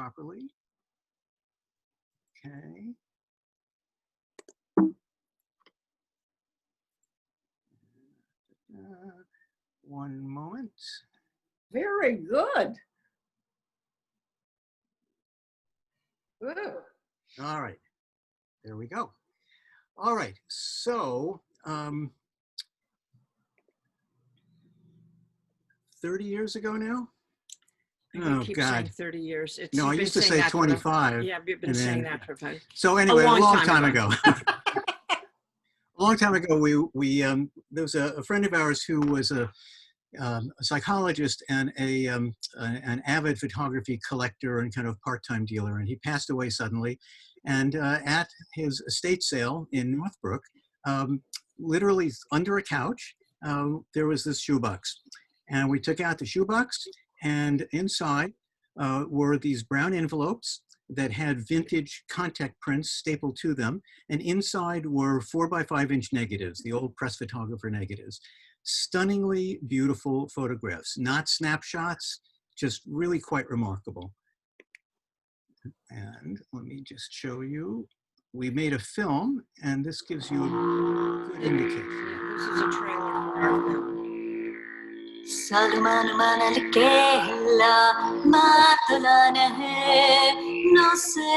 properly. Okay. One moment. Very good. Ooh. All right, there we go. All right, so 30 years ago now? You keep saying 30 years. No, I used to say 25. Yeah, you've been saying that for 5. So anyway, a long time ago. A long time ago, there was a friend of ours who was a psychologist and an avid photography collector and kind of part-time dealer, and he passed away suddenly. And at his estate sale in Northbrook, literally under a couch, there was this shoebox. And we took out the shoebox, and inside were these brown envelopes that had vintage contact prints stapled to them. And inside were 4x5-inch negatives, the old press photographer negatives. Stunningly beautiful photographs, not snapshots, just really quite remarkable. And let me just show you. We made a film, and this gives you a good indication. This is a trailer for our film. Salman manalkela matulane no se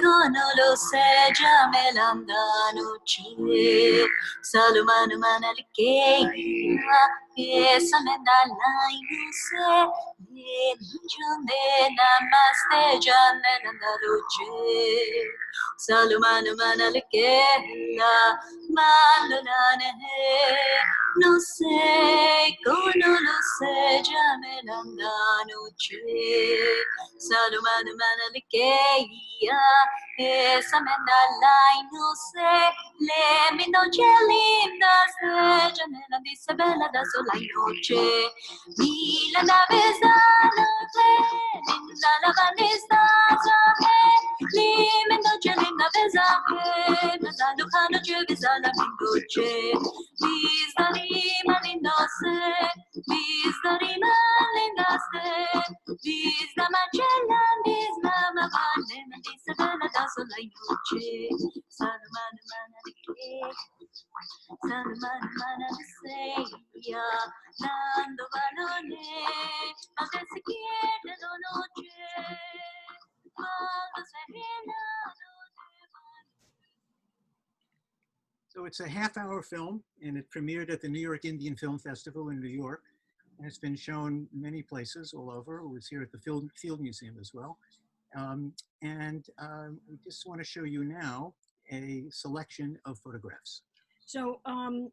konolo se jamelandano che Salman manalkela esa mendalainu se jande namaste janandalo che Salman manalkela matulane no sé, no lo sé, ya me dan la noche. Salomán manalikeia, esa mendala y no sé, le mi noche linda se, ya me la dice bella da sola y noche. Mila naves da noche, linda la vanessa, li mi noche linda besaje, me da luja noche besala mi noche. Vizdarima lindase, vizdarima lindaste, vizda magella, vizda mavane, vizda bella da sola in noche. Salman manalike, Salman manaliseia, dando valone, ma che si chiede la noche, quando sei rientrato. So it's a half-hour film, and it premiered at the New York Indian Film Festival in New York. And it's been shown many places all over. It was here at the Field Museum as well. We just want to show you now a selection of photographs. So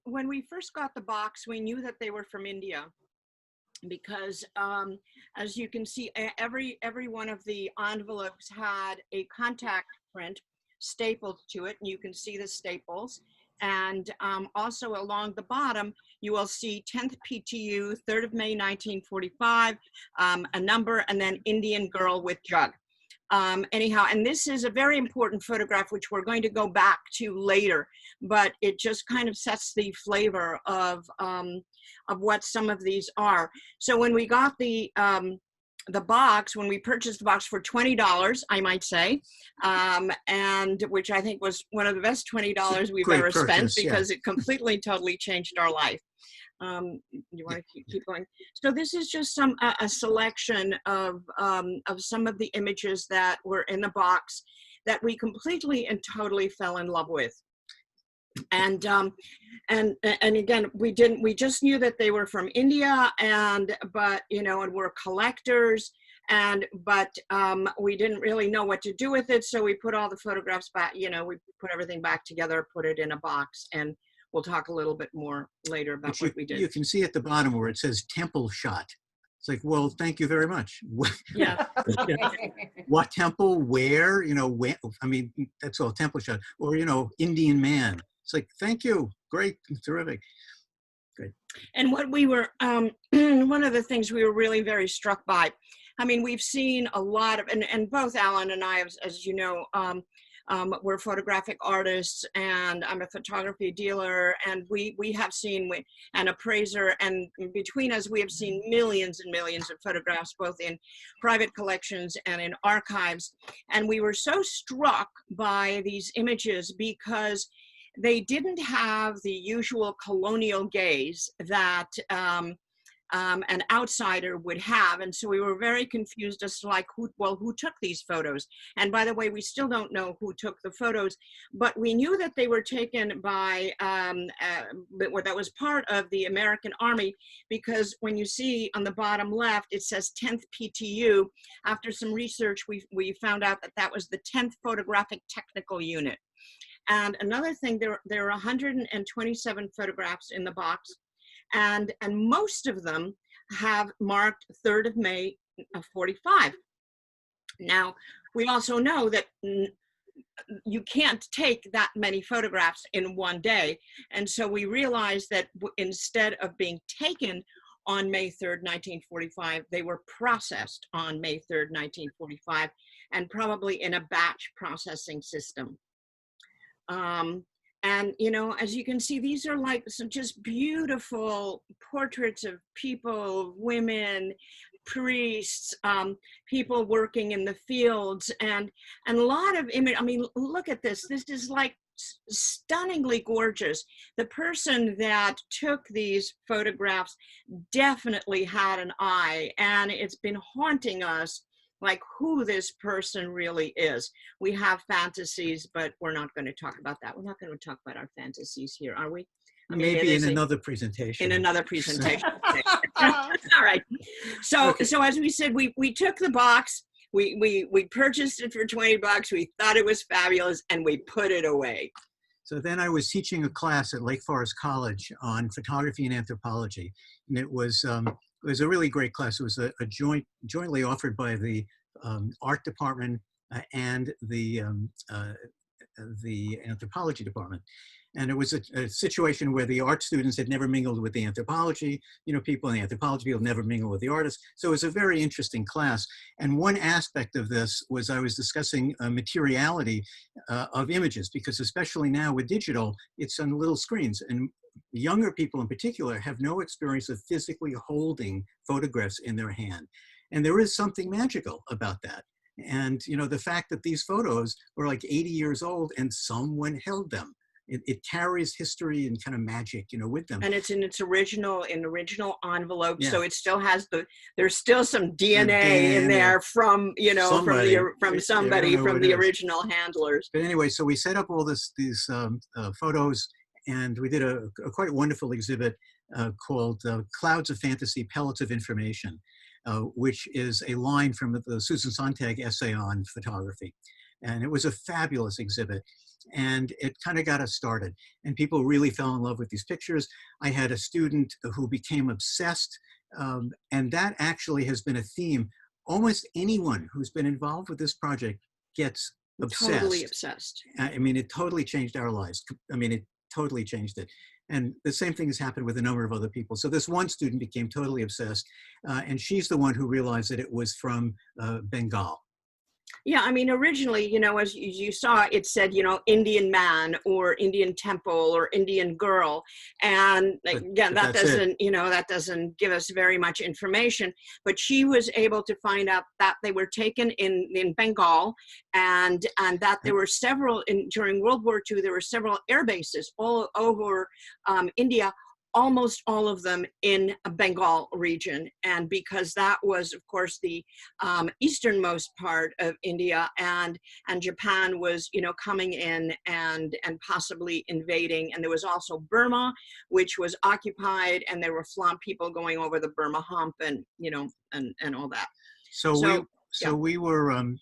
when we first got the box, we knew that they were from India because as you can see, every one of the envelopes had a contact print stapled to it, and you can see the staples. And also along the bottom, you will see 10th PTU, 3rd of May, 1945, a number, and then Indian girl with jug. Anyhow, and this is a very important photograph, which we're going to go back to later, but it just kind of sets the flavor of what some of these are. So when we got the box, when we purchased the box for $20, I might say, and which I think was one of the best $20 we've ever spent, because it completely, totally changed our life. You want to keep going? So this is just a selection of some of the images that were in the box that we completely and totally fell in love with. And again, we just knew that they were from India, but we're collectors, but we didn't really know what to do with it. So we put all the photographs back, we put everything back together, put it in a box, and we'll talk a little bit more later about what we did. You can see at the bottom where it says temple shot. It's like, well, thank you very much. Yeah. What temple, where, when, I mean, that's all, temple shot. Or, Indian man. It's like, thank you. Great. Terrific. Great. And what we were, one of the things we were really very struck by, I mean, we've seen a lot of, and both Alan and I, as you know, we're photographic artists, and I'm a photography dealer, and we have seen, an appraiser, and between us, we have seen millions and millions of photographs, both in private collections and in archives. And we were so struck by these images because they didn't have the usual colonial gaze that an outsider would have. And so we were very confused as to like, who took these photos? And by the way, we still don't know who took the photos, but we knew that they were taken by, that was part of the American Army, because when you see on the bottom left, it says 10th PTU. After some research, we found out that that was the 10th Photographic Technical Unit. And another thing, there are 127 photographs in the box, and most of them have marked 3rd of May of 45. Now, we also know that you can't take that many photographs in one day. And so we realized that instead of being taken on May 3rd, 1945, they were processed on May 3rd, 1945, and probably in a batch processing system. And, you know, as you can see, these are like some just beautiful portraits of people, women, priests, people working in the fields, and a lot of image. I mean, look at this. This is like stunningly gorgeous. The person that took these photographs definitely had an eye, and it's been haunting us, like who this person really is. We have fantasies, but we're not going to talk about that. We're not going to talk about our fantasies here, are we? I mean, maybe in another presentation. In another presentation. All right. So, Okay. so as we said, we took the box, we purchased it for $20. We thought it was fabulous, and we put it away. So then I was teaching a class at Lake Forest College on photography and anthropology, and it was a really great class. It was a jointly offered by the art department and the anthropology department. And it was a situation where the art students had never mingled with the anthropology, people in the anthropology field never mingle with the artists. So it was a very interesting class. And one aspect of this was I was discussing materiality of images, because especially now with digital, it's on little screens. And younger people in particular have no experience of physically holding photographs in their hand. And there is something magical about that. And the fact that these photos were like 80 years old and someone held them, it carries history and kind of magic, with them. And it's in its original envelope, Yeah. so it still has there's still some DNA in there from Somebody. from somebody, from the original handlers. But anyway, so we set up all these photos, and we did a quite wonderful exhibit called Clouds of Fantasy, Pellets of Information, which is a line from the Susan Sontag essay on photography. And it was a fabulous exhibit. And it kind of got us started. And people really fell in love with these pictures. I had a student who became obsessed. And that actually has been a theme. Almost anyone who's been involved with this project gets obsessed. Totally obsessed. I mean, it totally changed our lives. I mean, it totally changed it. And the same thing has happened with a number of other people. So this one student became totally obsessed. And she's the one who realized that it was from Bengal. Yeah, I mean, originally, as you saw, it said, Indian man or Indian temple or Indian girl. And again, that doesn't, that doesn't give us very much information. But she was able to find out that they were taken in Bengal, and that there were several, during World War II, there were several air bases all over India, almost all of them in a Bengal region. And because that was, of course, the easternmost part of India, and Japan was, coming in and possibly invading. And there was also Burma, which was occupied, and there were people going over the Burma hump, and, and all that. So we were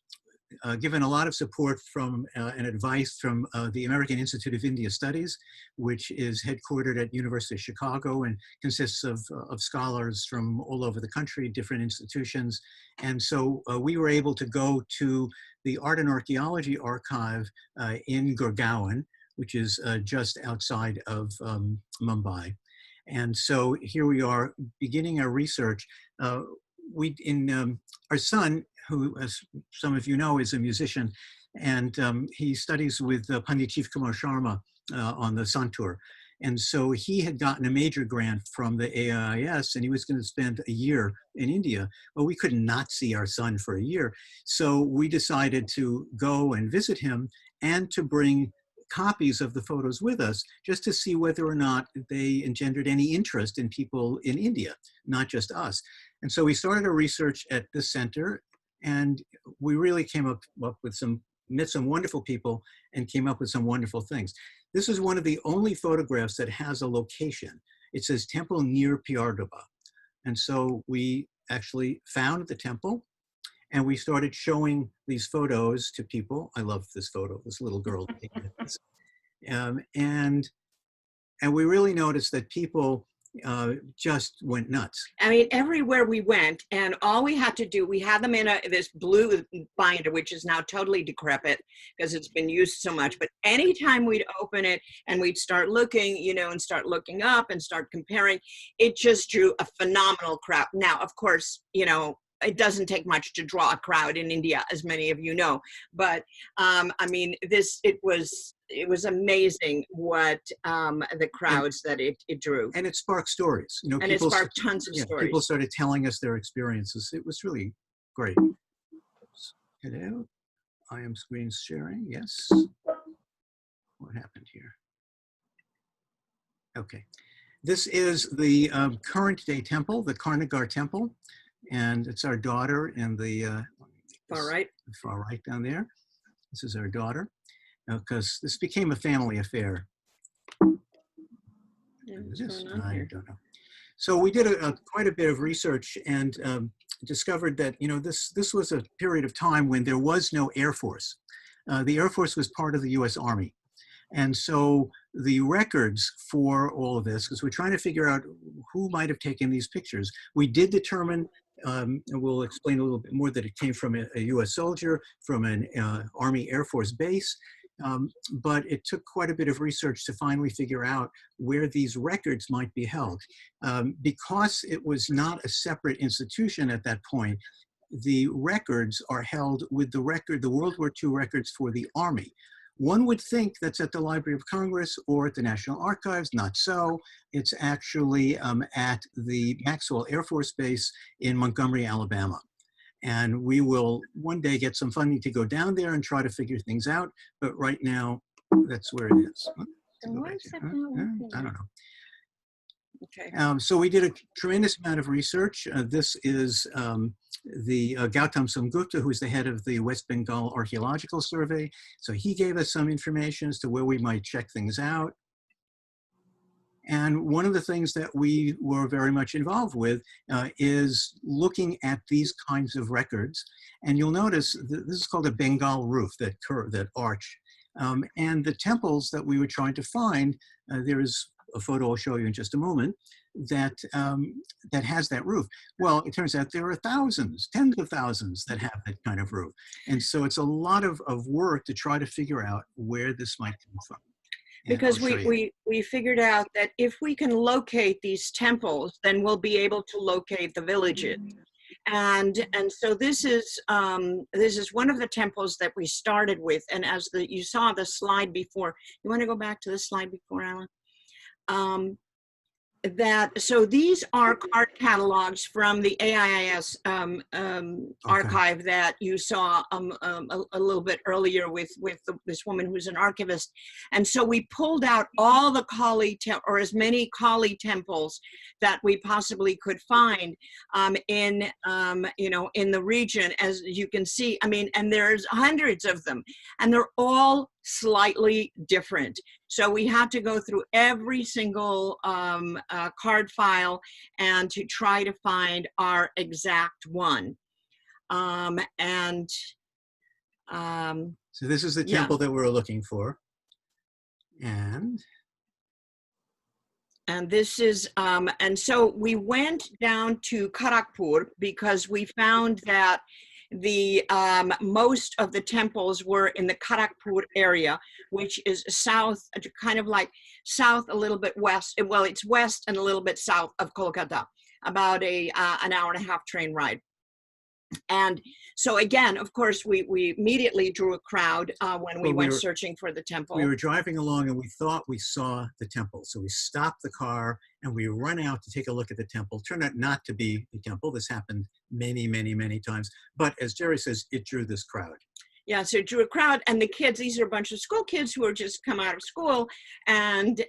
given a lot of support from and advice from the American Institute of India Studies, which is headquartered at University of Chicago and consists of scholars from all over the country, different institutions. And so we were able to go to the Art and Archaeology Archive in Gurgaon, which is just outside of Mumbai. And so here we are beginning our research. Our son who, as some of you know, is a musician, and he studies with Pandit Chief Kumar Sharma on the Santur. And so he had gotten a major grant from the AIS, and he was going to spend a year in India. Well, we could not see our son for a year. So we decided to go and visit him and to bring copies of the photos with us just to see whether or not they engendered any interest in people in India, not just us. And so we started a research at this center, and we really came up with met some wonderful people and came up with some wonderful things. This is one of the only photographs that has a location. It says temple near Pyarduba. And so we actually found the temple and we started showing these photos to people. I love this photo, this little girl. And we really noticed that people just went nuts. I mean, everywhere we went, and all we had to do, we had them in this blue binder, which is now totally decrepit because it's been used so much. But anytime we'd open it and we'd start looking, you know, and start looking up and start comparing, it just drew a phenomenal crowd. Now, of course, you know, it doesn't take much to draw a crowd in India, as many of you know. But I mean, it was amazing what the crowds that it drew. And it sparked stories. You know, and it sparked tons of stories. People started telling us their experiences. It was really great. Hello, I am screen sharing. Yes. What happened here? Okay. This is the current day temple, the Karnagar temple. And it's our daughter in the far right down there. This is our daughter, because this became a family affair. Yeah, I don't know. So we did quite a bit of research and discovered that, you know, this was a period of time when there was no Air Force. The Air Force was part of the US Army. And so the records for all of this, because we're trying to figure out who might have taken these pictures, we did determine, and we'll explain a little bit more, that it came from a US soldier, from an Army Air Force base. But it took quite a bit of research to finally figure out where these records might be held. Because it was not a separate institution at that point, the records are held with the World War II records for the Army. One would think that's at the Library of Congress or at the National Archives. Not so. It's actually at the Maxwell Air Force Base in Montgomery, Alabama. And we will one day get some funding to go down there and try to figure things out. But right now, that's where it is. I don't know. Okay. So we did a tremendous amount of research. This is the Gautam Samgupta, who's the head of the West Bengal Archaeological Survey. So he gave us some information as to where we might check things out. And one of the things that we were very much involved with is looking at these kinds of records. And you'll notice that this is called a Bengal roof, that curve, that arch. And the temples that we were trying to find, there is a photo I'll show you in just a moment, that has that roof. Well, it turns out there are thousands, tens of thousands that have that kind of roof. And so it's a lot of work to try to figure out where this might come from. And because we figured out that if we can locate these temples, then we'll be able to locate the villages. And so this is one of the temples that we started with. And as you saw the slide before, you want to go back to the slide before, Alan? So these are card catalogs from the AIIS archive that you saw a little bit earlier with this woman who's an archivist. And so we pulled out all the Kali, or as many Kali temples that we possibly could find in the region, as you can see. I mean, and there's hundreds of them, and they're all slightly different. So we had to go through every single card file and to try to find our exact one. So this is the temple that we're looking for. And this is, and so we went down to Kharagpur because we found that the most of the temples were in the Kharagpur area, which is south, kind of like south, a little bit west. Well, it's west and a little bit south of Kolkata, about an hour and a half train ride. And so again, of course, we immediately drew a crowd when we Well, went searching for the temple. we were driving along and we thought we saw the temple. So we stopped the car and we run out to take a look at the temple. Turned out not to be the temple. This happened many, many, many times. But as Jerry says, it drew this crowd. Yeah, so it drew a crowd, and the kids, these are a bunch of school kids who had just come out of school and,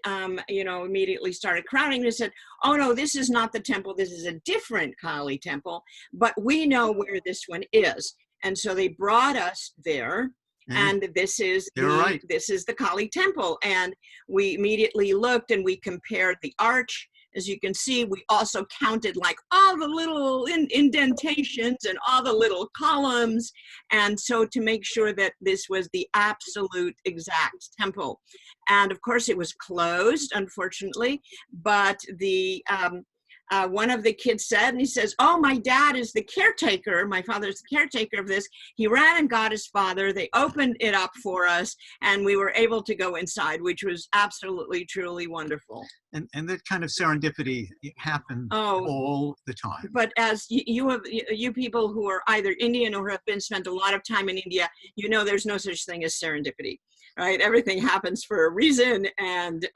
you know, immediately started crowding and said, oh no, this is not the temple, this is a different Kali temple, but we know where this one is. And so they brought us there, and this is the Kali temple. And we immediately looked and we compared the arch. As you can see, we also counted like all the little indentations and all the little columns. And so to make sure that this was the absolute exact temple. And of course it was closed, unfortunately, but the, one of the kids said, and he says, oh, my dad is the caretaker. My father's the caretaker of this. He ran and got his father. They opened it up for us, and we were able to go inside, which was absolutely, truly wonderful. And that kind of serendipity happened all the time. But as you people who are either Indian or have spent a lot of time in India, you know there's no such thing as serendipity, right? Everything happens for a reason, and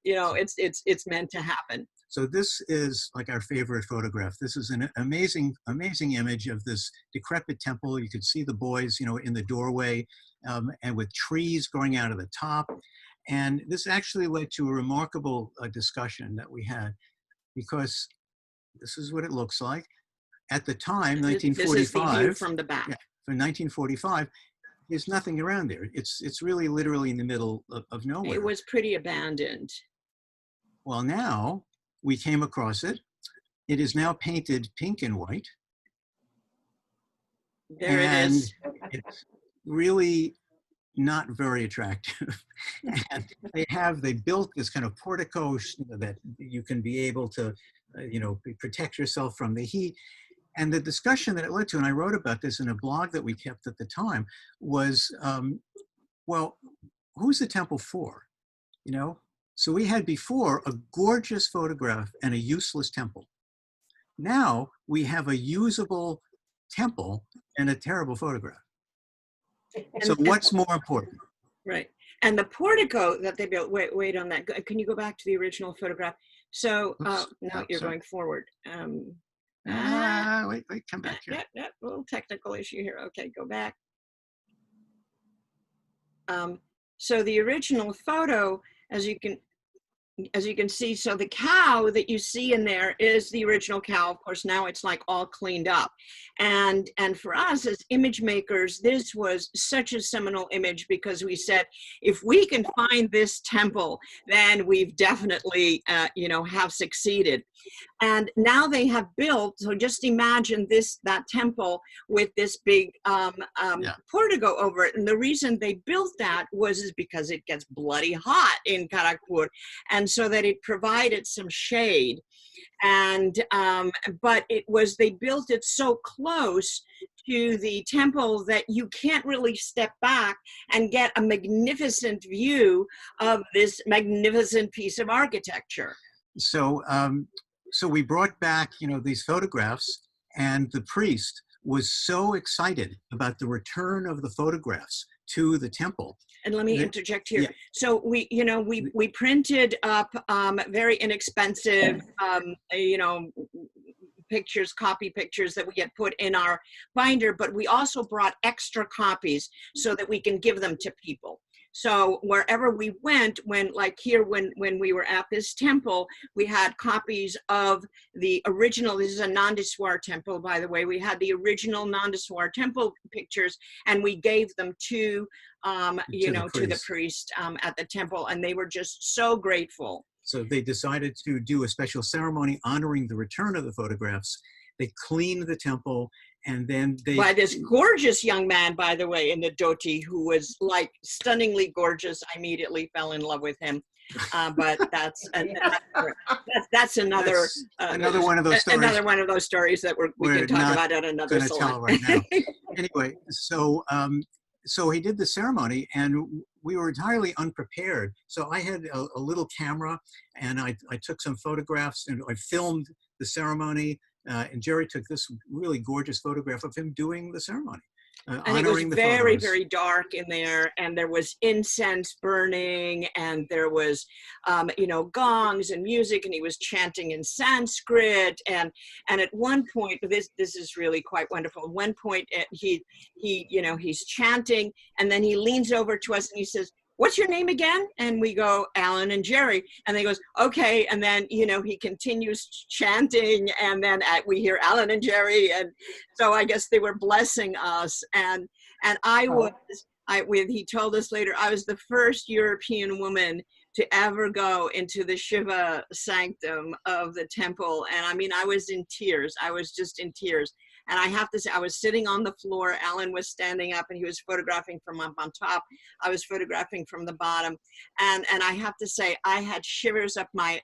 you know it's meant to happen. So this is like our favorite photograph. This is an amazing, amazing image of this decrepit temple. You could see the boys, you know, in the doorway, and with trees growing out of the top. And this actually led to a remarkable discussion that we had, because this is what it looks like. At the time, 1945. This is the view from the back. Yeah, for 1945, there's nothing around there. It's really literally in the middle of nowhere. It was pretty abandoned. Well, now we came across it. It is now painted pink and white. There it is. It's really not very attractive. And they built this kind of portico that you can be able to, you know, protect yourself from the heat. And the discussion that it led to, and I wrote about this in a blog that we kept at the time, was, well, who's the temple for? You know? So we had before a gorgeous photograph and a useless temple. Now we have a usable temple and a terrible photograph. So what's more important? Right. And the portico that they built, wait on that. Can you go back to the original photograph? So now you're going forward. Wait, come back here. Yeah, little technical issue here. Okay, go back. So the original photo, as you can see, so the cow that you see in there is the original cow. Of course, now it's like all cleaned up. And for us as image makers, this was such a seminal image, because we said, if we can find this temple, then we've definitely, you know, have succeeded. And now they have built, so just imagine that temple with this big portico over it. And the reason they built that is because it gets bloody hot in Kharagpur, and so that it provided some shade. And but they built it so close to the temple that you can't really step back and get a magnificent view of this magnificent piece of architecture. So so we brought back, you know, these photographs, and the priest was so excited about the return of the photographs to the temple. And let me interject here. Yeah. So we printed up very inexpensive, you know, pictures, copy pictures that we had put in our binder, but we also brought extra copies so that we can give them to people. So wherever we went, when we were at this temple, we had copies of the original. This is a Nandeswar temple, by the way. We had the original Nandeswar temple pictures, and we gave them to the priest at the temple, and they were just so grateful. So they decided to do a special ceremony honoring the return of the photographs. They cleaned the temple, and then by this gorgeous young man, by the way, in the dhoti, who was like stunningly gorgeous. I immediately fell in love with him. But that's another one of those stories. Another one of those stories that we can talk about at another salon. Right now. Anyway, so so he did the ceremony, and we were entirely unprepared. So I had a little camera, and I took some photographs, and I filmed the ceremony. and Jerry took this really gorgeous photograph of him doing the ceremony. And it was honoring the very, photos. very dark in there, and there was incense burning, and there was, you know, gongs and music, and he was chanting in Sanskrit. And at one point, this is really quite wonderful. At one point, he you know, he's chanting, and then he leans over to us and he says, "What's your name again?" And we go, "Alan and Jerry." And then he goes, "Okay." And then, you know, he continues chanting, and then we hear Alan and Jerry. And so I guess they were blessing us. And he told us later, I was the first European woman to ever go into the Shiva sanctum of the temple. And I mean, I was in tears. I was just in tears. And I have to say, I was sitting on the floor. Alan was standing up, and he was photographing from up on top. I was photographing from the bottom. And I have to say, I had shivers up my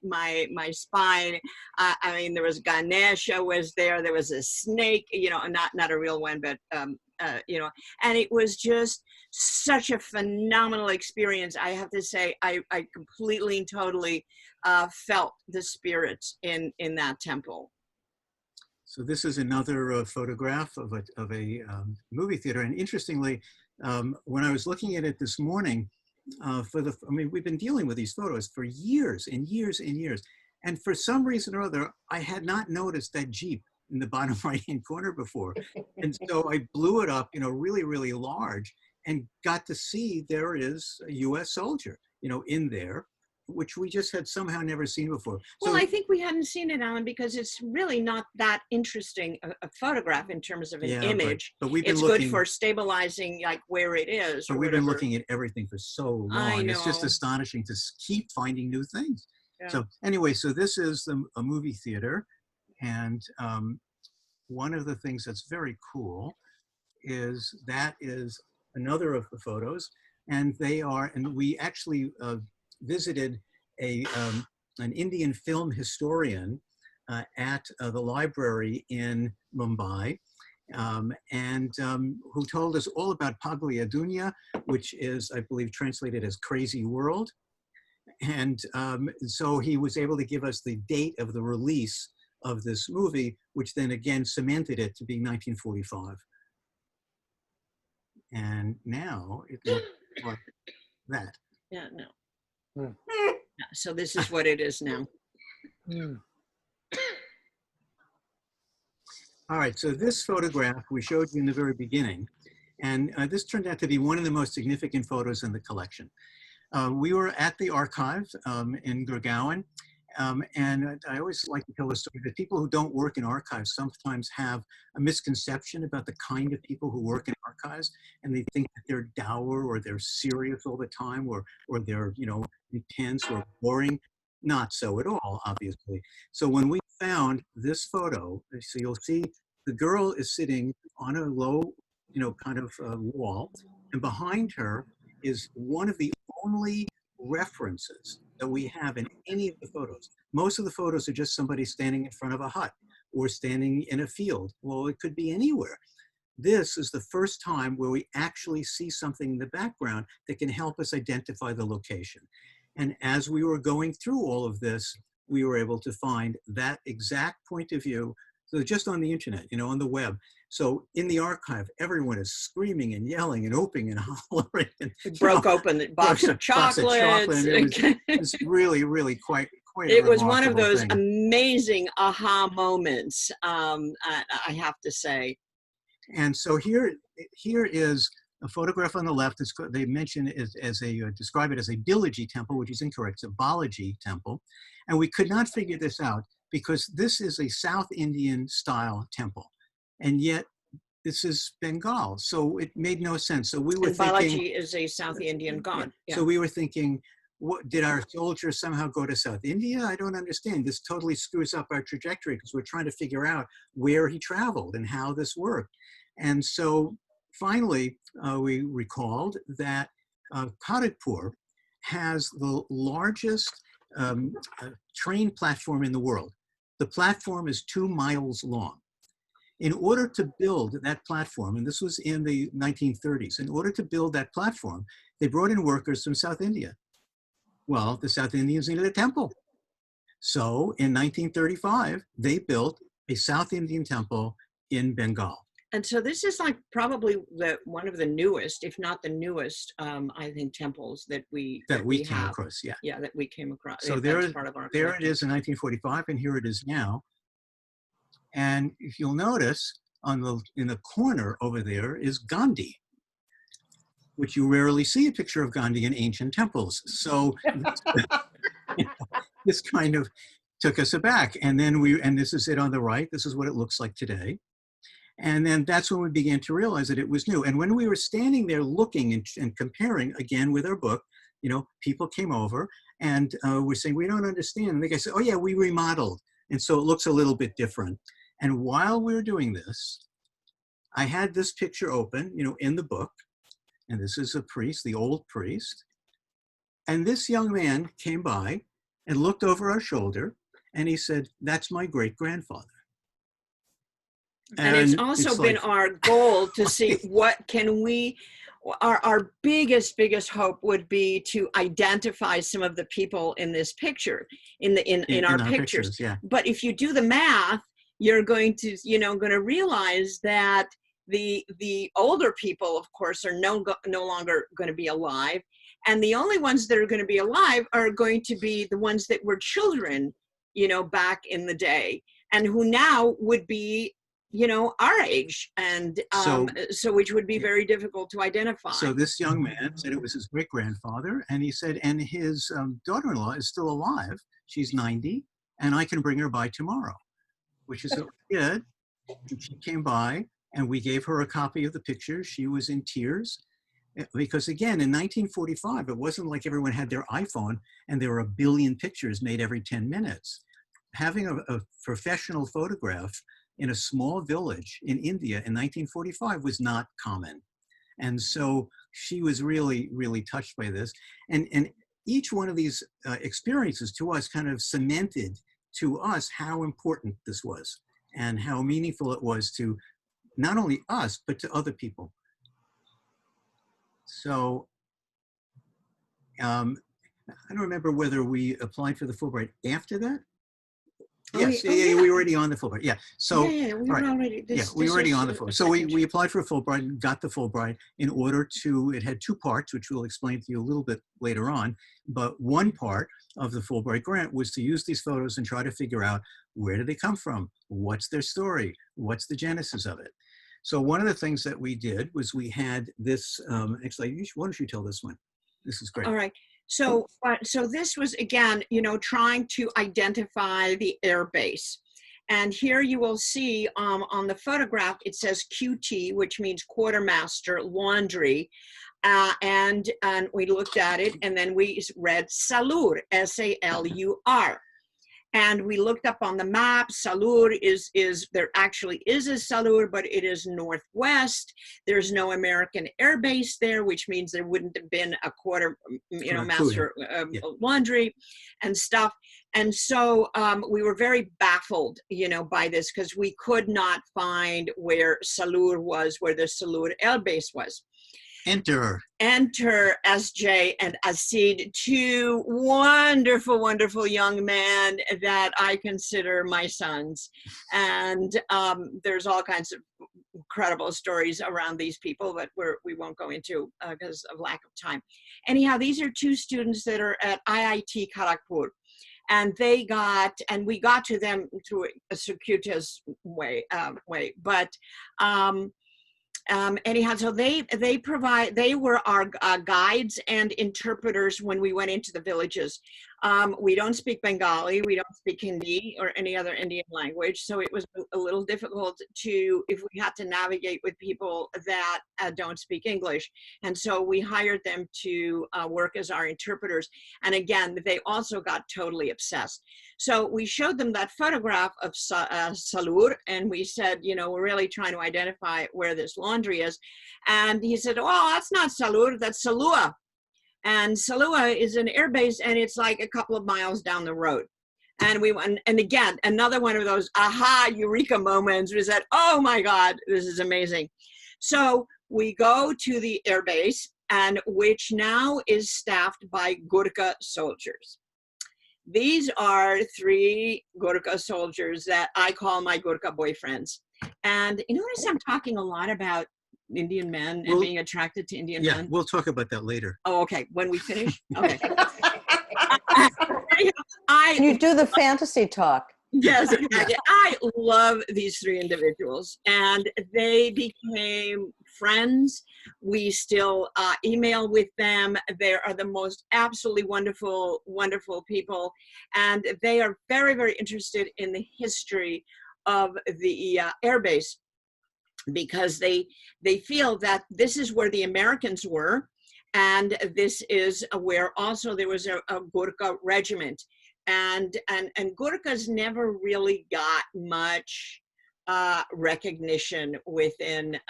spine. I mean, there was Ganesha was there. There was a snake, you know, not a real one, but, you know, and it was just such a phenomenal experience. I have to say, I completely and totally felt the spirits in that temple. So this is another photograph of a movie theater. And interestingly, when I was looking at it this morning, I mean, we've been dealing with these photos for years and years and years. And for some reason or other, I had not noticed that Jeep in the bottom right-hand corner before. And so I blew it up, you know, really, really large, and got to see there is a US soldier, you know, in there, which we just had somehow never seen before. Well, So, I think we hadn't seen it, Alan, because it's really not that interesting a photograph in terms of an yeah, image. but we've been It's looking, good for stabilizing like where it is. but Or we've been whatever. looking at everything for so long. I It's just know. astonishing to keep finding new things. Yeah. So anyway, so this is a movie theater. And one of the things that's very cool is that is another of the photos. And we actually visited an Indian film historian at the library in Mumbai, who told us all about Paglia Dunya, which is, I believe, translated as Crazy World. And so he was able to give us the date of the release of this movie, which then again cemented it to be 1945. And now it looks like that. Yeah, no. Hmm. Yeah, so this is what it is now. All right, so this photograph we showed you in the very beginning, and this turned out to be one of the most significant photos in the collection. We were at the archive in Gurgaon, and I always like to tell the story that people who don't work in archives sometimes have a misconception about the kind of people who work in archives, and they think that they're dour or they're serious all the time, or they're, you know, intense or boring. Not so at all, obviously. So when we found this photo, so you'll see the girl is sitting on a low, you know, kind of wall, and behind her is one of the only references that we have in any of the photos. Most of the photos are just somebody standing in front of a hut or standing in a field. Well, it could be anywhere. This is the first time where we actually see something in the background that can help us identify the location. And as we were going through all of this, we were able to find that exact point of view. So just on the internet, you know, on the web. So in the archive, everyone is screaming and yelling and whooping and hollering. And, Broke open the box of chocolates. It was really, really quite It was one of remarkable those thing. amazing aha moments, I have to say. And so here is a photograph on the left. They mention it as describe it as a Bilaji temple, which is incorrect. It's a Balaji temple. And we could not figure this out because this is a South Indian style temple. And yet this is Bengal. So it made no sense. So we were thinking— Balaji is a South Indian god. Yeah. So we were thinking, what, did our soldiers somehow go to South India? I don't understand. This totally screws up our trajectory because we're trying to figure out where he traveled and how this worked. And so finally, we recalled that Kharagpur has the largest train platform in the world. The platform is 2 miles long. In order to build that platform, and this was in the 1930s, in order to build that platform, they brought in workers from South India. Well, the South Indians needed a temple. So in 1935, they built a South Indian temple in Bengal. And so this is like probably one of the newest, if not the newest, I think temples that we Came have. across, yeah. Yeah, that we came across. So there it is in 1945, and here it is now. And if you'll notice, in the corner over there is Gandhi, which you rarely see a picture of Gandhi in ancient temples. So this kind of took us aback. And then this is it on the right. This is what it looks like today. And then that's when we began to realize that it was new. And when we were standing there looking and comparing again with our book, people came over and we're saying, we don't understand. And the guy said, oh yeah, we remodeled. And so it looks a little bit different. And while we were doing this, I had this picture open, in the book. And this is a priest, the old priest. And this young man came by and looked over our shoulder and he said, that's my great-grandfather. And it's also been our goal to see what can we, our biggest hope would be to identify some of the people in this picture, in our pictures. Yeah. But if you do the math, you're going to, realize that the older people, of course, are no longer going to be alive. And the only ones that are going to be alive are going to be the ones that were children, back in the day, and who now would be, our age. And so which would be very difficult to identify. So this young man said it was his great-grandfather, and he said, and his daughter-in-law is still alive. She's 90, and I can bring her by tomorrow, which is what we did. And she came by, and we gave her a copy of the picture. She was in tears. Because again, in 1945, it wasn't like everyone had their iPhone and there were a billion pictures made every 10 minutes. Having a professional photograph in a small village in India in 1945 was not common. And so she was really, really touched by this. And each one of these experiences to us kind of cemented to us how important this was and how meaningful it was to not only us, but to other people. So I don't remember whether we applied for the Fulbright after that. Yes, we were already on the Fulbright. Yeah, so we were already. We were already on the Fulbright. So we applied for a Fulbright and got the Fulbright in order to. It had two parts, which we'll explain to you a little bit later on. But one part of the Fulbright grant was to use these photos and try to figure out where did they come from, what's their story, what's the genesis of it. So one of the things that we did was we had this, actually, why don't you tell this one? This is great. All right. So this was, again, trying to identify the air base. And here you will see on the photograph, it says QT, which means quartermaster laundry. And we looked at it and then we read Salur, S-A-L-U-R. And we looked up on the map. Salur there actually is a Salur, but it is northwest. There's no American air base there, which means there wouldn't have been a master laundry and stuff. And so we were very baffled, by this because we could not find where Salur was, where the Salur air base was. Enter SJ and Asid, two wonderful, wonderful young men that I consider my sons. And there's all kinds of incredible stories around these people, but we won't go into because of lack of time. Anyhow, these are two students that are at IIT Kharagpur. And we got to them through a circuitous way, but anyhow, so they were our guides and interpreters when we went into the villages. We don't speak Bengali, we don't speak Hindi or any other Indian language, so it was a little difficult if we had to navigate with people that don't speak English. And so we hired them to work as our interpreters. And again, they also got totally obsessed. So we showed them that photograph of Salur, and we said, we're really trying to identify where this laundry is. And he said, oh, that's not Salur, that's Salua. And Salua is an air base, and it's like a couple of miles down the road. And we went, and again, another one of those aha, eureka moments. We said, oh my God, this is amazing. So we go to the air base, and which now is staffed by Gurkha soldiers. these are 3 Gurkha soldiers that I call my Gurkha boyfriends. And you notice I'm talking a lot about Indian men and being attracted to Indian Yeah, men. we'll talk about that later. Oh, okay. When we finish? Okay. Can you do the fantasy talk? Yes, exactly. I love these 3 individuals, and they became friends. We still email with them. They are the most absolutely wonderful, wonderful people, and they are very, very interested in the history of the air base, because they feel that this is where the Americans were, and this is where also there was a Gurkha regiment. And Gurkhas never really got much recognition within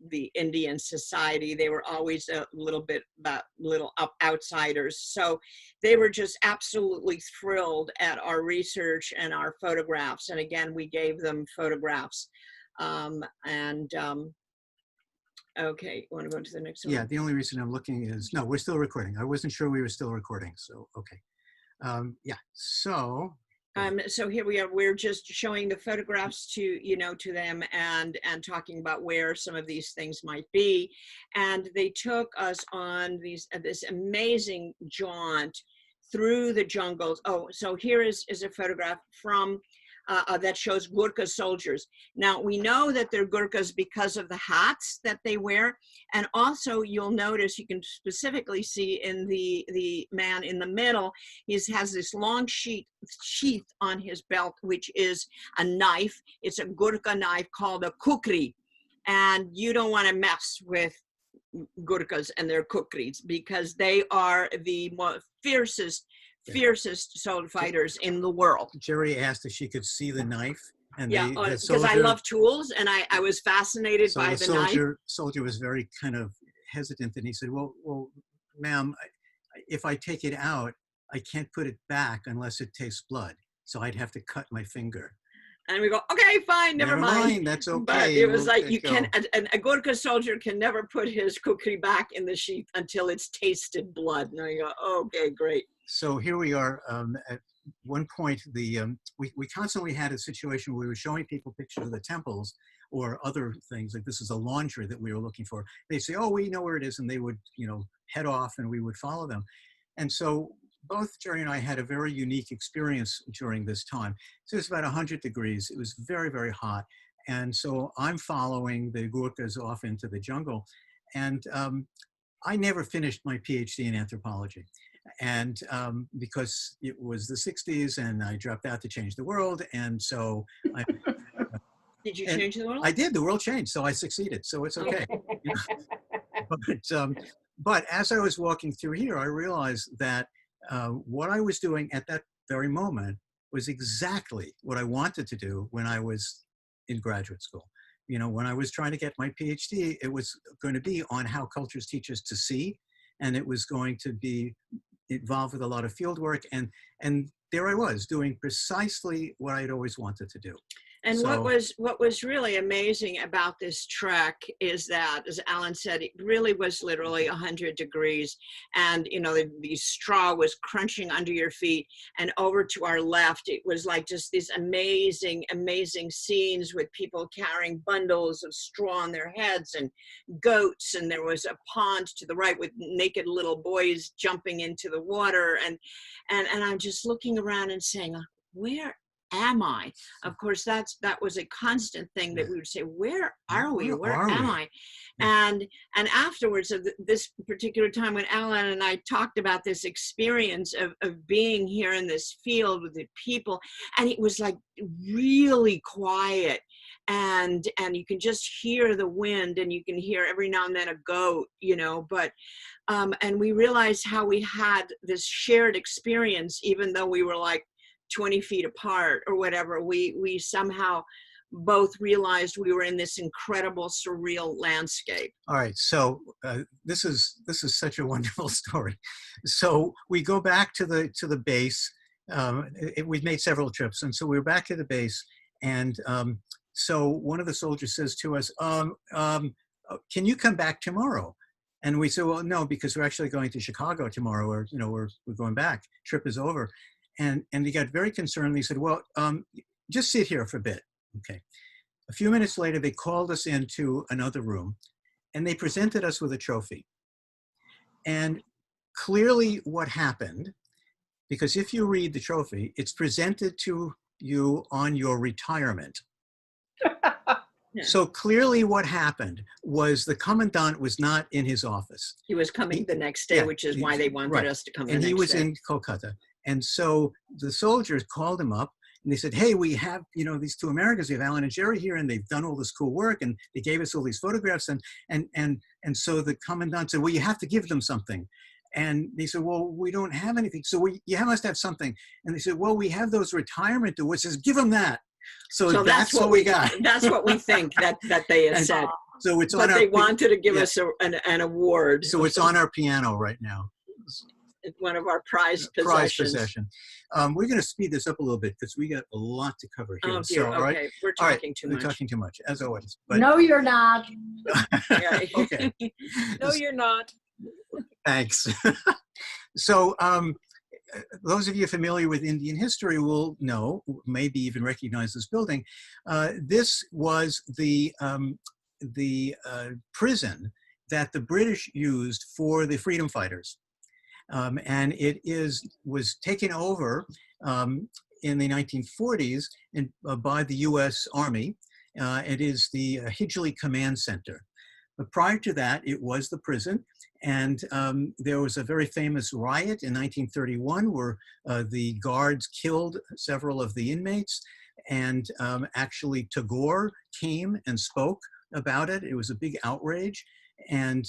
the Indian society. They were always a little bit outsiders. So they were just absolutely thrilled at our research and our photographs. And again, we gave them photographs. Okay, want to go to the next one? Yeah, the only reason I'm looking is, no, we're still recording. I wasn't sure we were still recording, so, okay. Yeah, so. So here we are, we're just showing the photographs to them and talking about where some of these things might be. And they took us on this amazing jaunt through the jungles. Oh, so here is a photograph from that shows Gurkha soldiers. Now, we know that they're Gurkhas because of the hats that they wear. And also, you'll notice, you can specifically see in the man in the middle, he has this long sheath on his belt, which is a knife. It's a Gurkha knife called a kukri. And you don't want to mess with Gurkhas and their kukris, because they are the fiercest soldier fighters in the world. Jerry asked if she could see the knife. And yeah, because I love tools, and I was fascinated by the knife. Soldier was very kind of hesitant, and he said, well, ma'am, if I take it out, I can't put it back unless it tastes blood. So I'd have to cut my finger. And we go, okay, fine, never mind. That's okay. But it was like, you can, a Gurkha soldier can never put his kukri back in the sheath until it's tasted blood. And I go, okay, great. So here we are. At one point, we constantly had a situation where we were showing people pictures of the temples or other things, like this is a laundry that we were looking for. They'd say, oh, we know where it is, and they would, head off, and we would follow them. And so both Jerry and I had a very unique experience during this time. So it was about 100 degrees. It was very, very hot. And so I'm following the Gurkhas off into the jungle. And I never finished my PhD in anthropology. And because it was the 60s and I dropped out to change the world. And so Did you change the world? I did. The world changed. So I succeeded. So it's okay. But as I was walking through here, I realized that what I was doing at that very moment was exactly what I wanted to do when I was in graduate school. When I was trying to get my PhD, it was going to be on how cultures teach us to see, and it was going to be involved with a lot of field work. And there I was doing precisely what I'd always wanted to do. And so, what was really amazing about this trek is that, as Alan said, it really was literally 100 degrees, and the straw was crunching under your feet. And over to our left, it was like just these amazing scenes with people carrying bundles of straw on their heads and goats. And there was a pond to the right with naked little boys jumping into the water. And I'm just looking around and saying, where am I? Of course, that was a constant thing that we would say, where are we? Where am I? And afterwards of this particular time when Alan and I talked about this experience of being here in this field with the people, and it was like really quiet, and you can just hear the wind, and you can hear every now and then a goat, but and we realized how we had this shared experience, even though we were like 20 feet apart or whatever. We somehow both realized we were in this incredible surreal landscape. All right, so this is such a wonderful story. So we go back to the base. We've made several trips, and so we're back to the base, and so one of the soldiers says to us, can you come back tomorrow? And we said, well, no, because we're actually going to Chicago tomorrow, or, you know, we're going back, trip is over. And he got very concerned. He said, well, just sit here for a bit. Okay. A few minutes later, they called us into another room and they presented us with a trophy. And clearly what happened, because if you read the trophy, it's presented to you on your retirement. Yeah. So clearly what happened was the commandant was not in his office. He was coming the next day, yeah, which is why they wanted right. us to come And the he next was day. in Kolkata. And so the soldiers called him up and they said, hey, we have, you know, these two Americans, we have Alan and Jerry here, and they've done all this cool work, and they gave us all these photographs. And so the commandant said, well, you have to give them something. And they said, well, we don't have anything. So you must have something. And they said, well, we have those retirement awards. Says, give them that. So that's what we got. That's what we think that they had said. So it's but on they our, wanted to give us an award. So it's on our piano right now. It's one of our prized possessions. Prized possession. We're going to speed this up a little bit because we got a lot to cover here. Oh, dear. So, all right. Okay, we're talking too much. We're talking too much, as always. But, No, you're not. okay. No, you're not. Thanks. So those of you familiar with Indian history will know, maybe even recognize this building. This was the prison that the British used for the freedom fighters. And it was taken over in the 1940s by the US Army. It is the Hidgley Command Center. But prior to that, it was the prison. And there was a very famous riot in 1931 where the guards killed several of the inmates. And actually Tagore came and spoke about it. It was a big outrage. And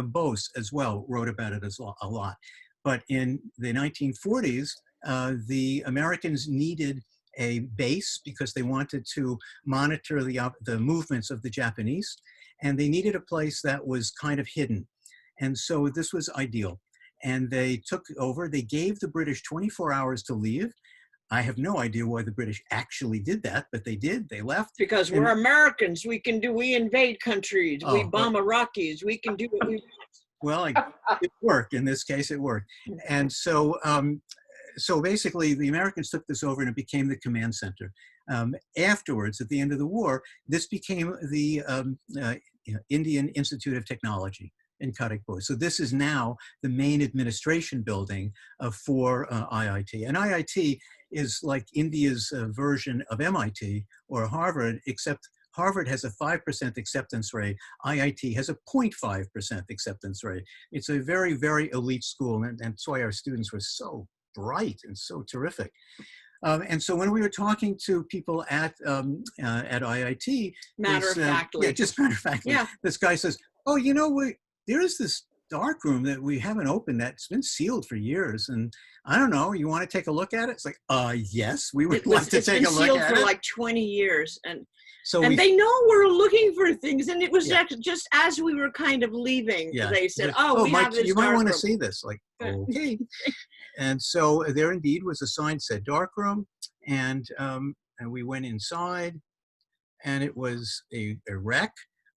Bose as well wrote about it a lot. But in the 1940s, the Americans needed a base because they wanted to monitor the movements of the Japanese, and they needed a place that was kind of hidden. And so this was ideal. And they took over, they gave the British 24 hours to leave. I have no idea why the British actually did that, but they did. They left. Because we're Americans. We invade countries. We bomb Iraqis. We can do what we want. Well, it worked. In this case, it worked. And so, so basically, the Americans took this over and it became the command center. Afterwards, at the end of the war, this became the Indian Institute of Technology in Kharagpur. So this is now the main administration building for IIT. And IIT is like India's version of MIT or Harvard, except Harvard has a 5% acceptance rate. IIT has a 0.5% acceptance rate. It's a very, very elite school, and that's why our students were so bright and so terrific. And so when we were talking to people at IIT, matter-of-factly, this guy says, "Oh, you know, there is this dark room that we haven't opened that's been sealed for years, and I don't know. You want to take a look at it?" It's like, yes, we would love to take a look at it. It's been sealed for like 20 years, and so they know we're looking for things, and it was just as we were kind of leaving, they said, "Oh, we have this you dark might want to room." see this." Like, okay. And so there indeed was a sign that said dark room, and we went inside, and it was a wreck.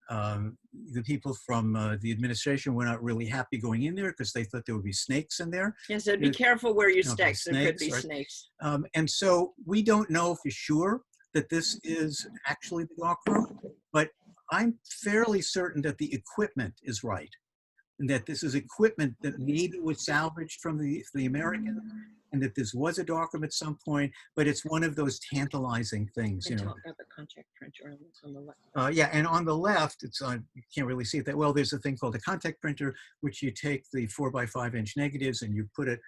The people from the administration were not really happy going in there because they thought there would be snakes in there. Yes, so be careful where you step. There could be right? snakes. And so we don't know for sure that this is actually the dark room, but I'm fairly certain that the equipment is right, and that this is equipment that maybe was salvaged from the Americans, and that this was a dark room at some point, but it's one of those tantalizing things, you know. Talk about the contact printer on the left. Yeah, and on the left, it's you can't really see it that well. There's a thing called a contact printer, which you take the 4x5" negatives and you put it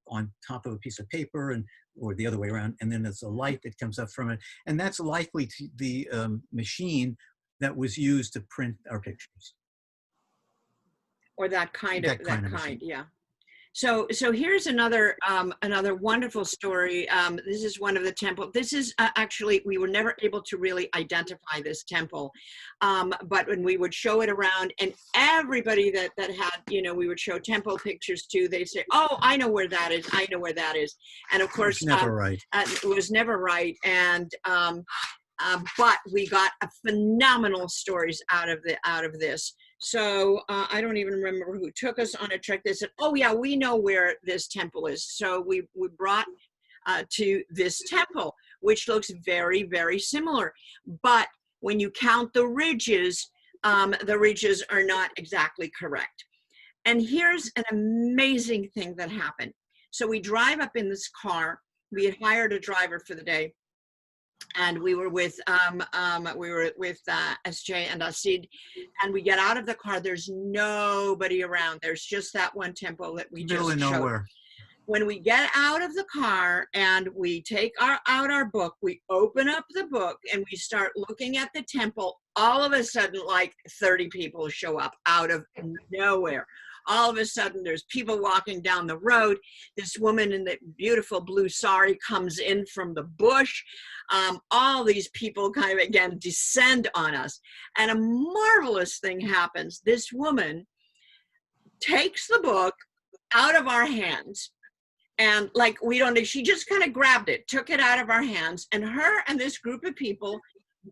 on top of a piece of paper, or the other way around, and then there's a light that comes up from it, and that's likely to the machine that was used to print our pictures. Or that kind, yeah. So here's another wonderful story. This is one of the temples. This is actually, we were never able to really identify this temple, but when we would show it around, and everybody that had, we would show temple pictures to, they'd say, "Oh, I know where that is. I know where that is." And of course, never right. It was never right. And But we got a phenomenal stories out of this. So I don't even remember who took us on a trek. They said, oh yeah, we know where this temple is. So we brought to this temple, which looks very, very similar. But when you count the ridges are not exactly correct. And here's an amazing thing that happened. So we drive up in this car. We had hired a driver for the day, and we were with SJ and Asid, and we get out of the car. There's nobody around. There's just that one temple that we just showed. Nowhere. When we get out of the car and we take out our book, we open up the book and we start looking at the temple, all of a sudden, like 30 people show up out of nowhere. All of a sudden, there's people walking down the road. This woman in the beautiful blue sari comes in from the bush. All these people kind of, again, descend on us. And a marvelous thing happens. This woman takes the book out of our hands. And like, she just kind of grabbed it, took it out of our hands, and her and this group of people